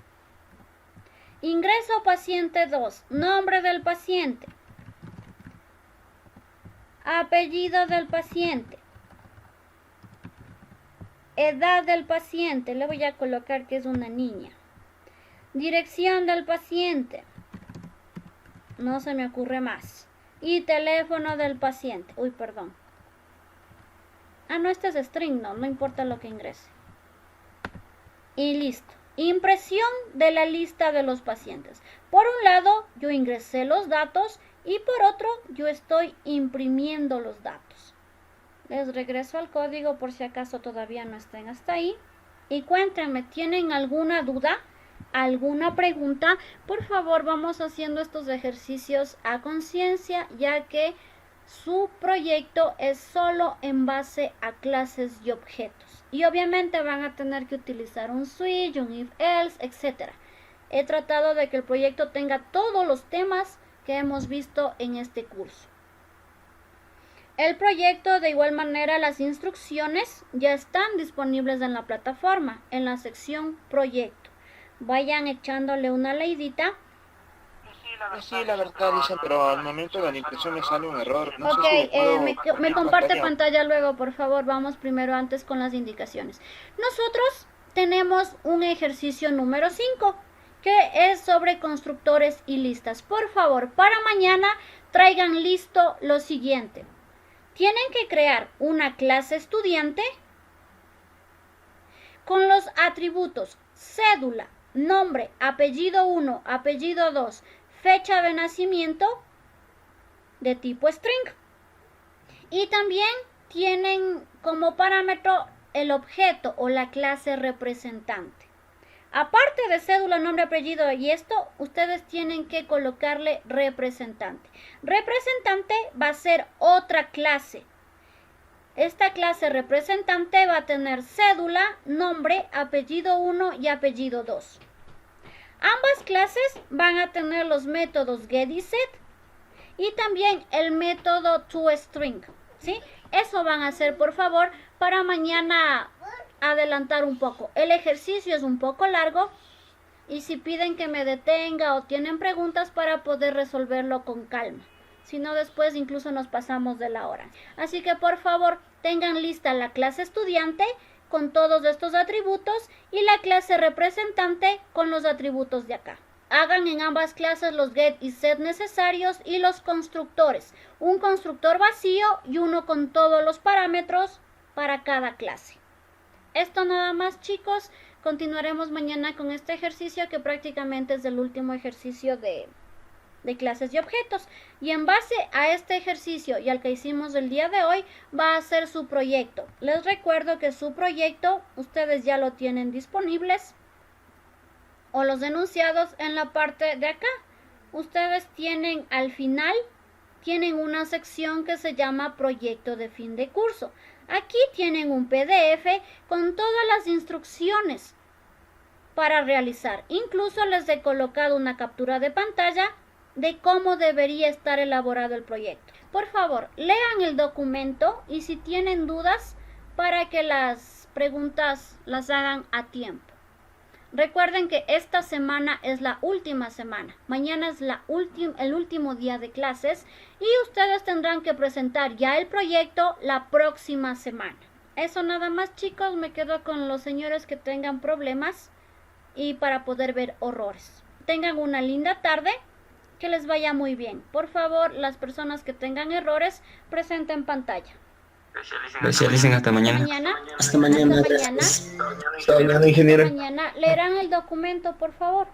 S1: Ingreso paciente 2. Nombre del paciente. Apellido del paciente. Edad del paciente. Le voy a colocar que es una niña. Dirección del paciente. No se me ocurre más. Y teléfono del paciente. Uy, perdón. Ah, no, este es string, no importa lo que ingrese. Y listo. Impresión de la lista de los pacientes. Por un lado, yo ingresé los datos y por otro, yo estoy imprimiendo los datos. Les regreso al código por si acaso todavía no estén hasta ahí. Y cuéntenme, ¿tienen alguna duda? ¿Alguna pregunta? Por favor, vamos haciendo estos ejercicios a conciencia, ya que su proyecto es solo en base a clases y objetos. Y obviamente van a tener que utilizar un switch, un if else, etc. He tratado de que el proyecto tenga todos los temas que hemos visto en este curso. El proyecto, de igual manera, las instrucciones ya están disponibles en la plataforma, en la sección proyecto. Vayan echándole una leidita.
S11: Sí, la verdad, dicen, pero al momento de la impresión me sale un error. No
S1: Ok,
S11: sé si
S1: me comparte pantalla luego, por favor. Vamos primero antes con las indicaciones. Nosotros tenemos un ejercicio número 5, que es sobre constructores y listas. Por favor, para mañana traigan listo lo siguiente. Tienen que crear una clase estudiante con los atributos cédula, nombre, apellido 1, apellido 2, fecha de nacimiento de tipo string. Y también tienen como parámetro el objeto o la clase representante. Aparte de cédula, nombre, apellido y esto, ustedes tienen que colocarle representante. Representante va a ser otra clase. Esta clase representante va a tener cédula, nombre, apellido 1 y apellido 2. Ambas clases van a tener los métodos get y set y también el método toString, ¿sí? Eso van a hacer, por favor, para mañana adelantar un poco. El ejercicio es un poco largo y si piden que me detenga o tienen preguntas para poder resolverlo con calma. Si no, después incluso nos pasamos de la hora. Así que, por favor, tengan lista la clase estudiante con todos estos atributos y la clase representante con los atributos de acá. Hagan en ambas clases los get y set necesarios y los constructores. Un constructor vacío y uno con todos los parámetros para cada clase. Esto nada más, chicos. Continuaremos mañana con este ejercicio que prácticamente es el último ejercicio de clases y objetos. Y en base a este ejercicio y al que hicimos el día de hoy, va a ser su proyecto. Les recuerdo que su proyecto ustedes ya lo tienen disponibles o los enunciados en la parte de acá. Ustedes tienen al final, tienen una sección que se llama proyecto de fin de curso. Aquí tienen un PDF con todas las instrucciones para realizar. Incluso les he colocado una captura de pantalla de cómo debería estar elaborado el proyecto. Por favor, lean el documento y si tienen dudas, para que las preguntas las hagan a tiempo. Recuerden que esta semana es la última semana. Mañana es el último día de clases y ustedes tendrán que presentar ya el proyecto la próxima semana. Eso nada más, chicos. Me quedo con los señores que tengan problemas y para poder ver horrores. Tengan una linda tarde. Que les vaya muy bien. Por favor, las personas que tengan errores, presenten pantalla.
S10: Socialicen hasta mañana.
S1: Mañana.
S6: Hasta mañana.
S1: Hasta mañana.
S4: Hasta mañana, ingeniera.
S1: Mañana leerán el documento, por favor.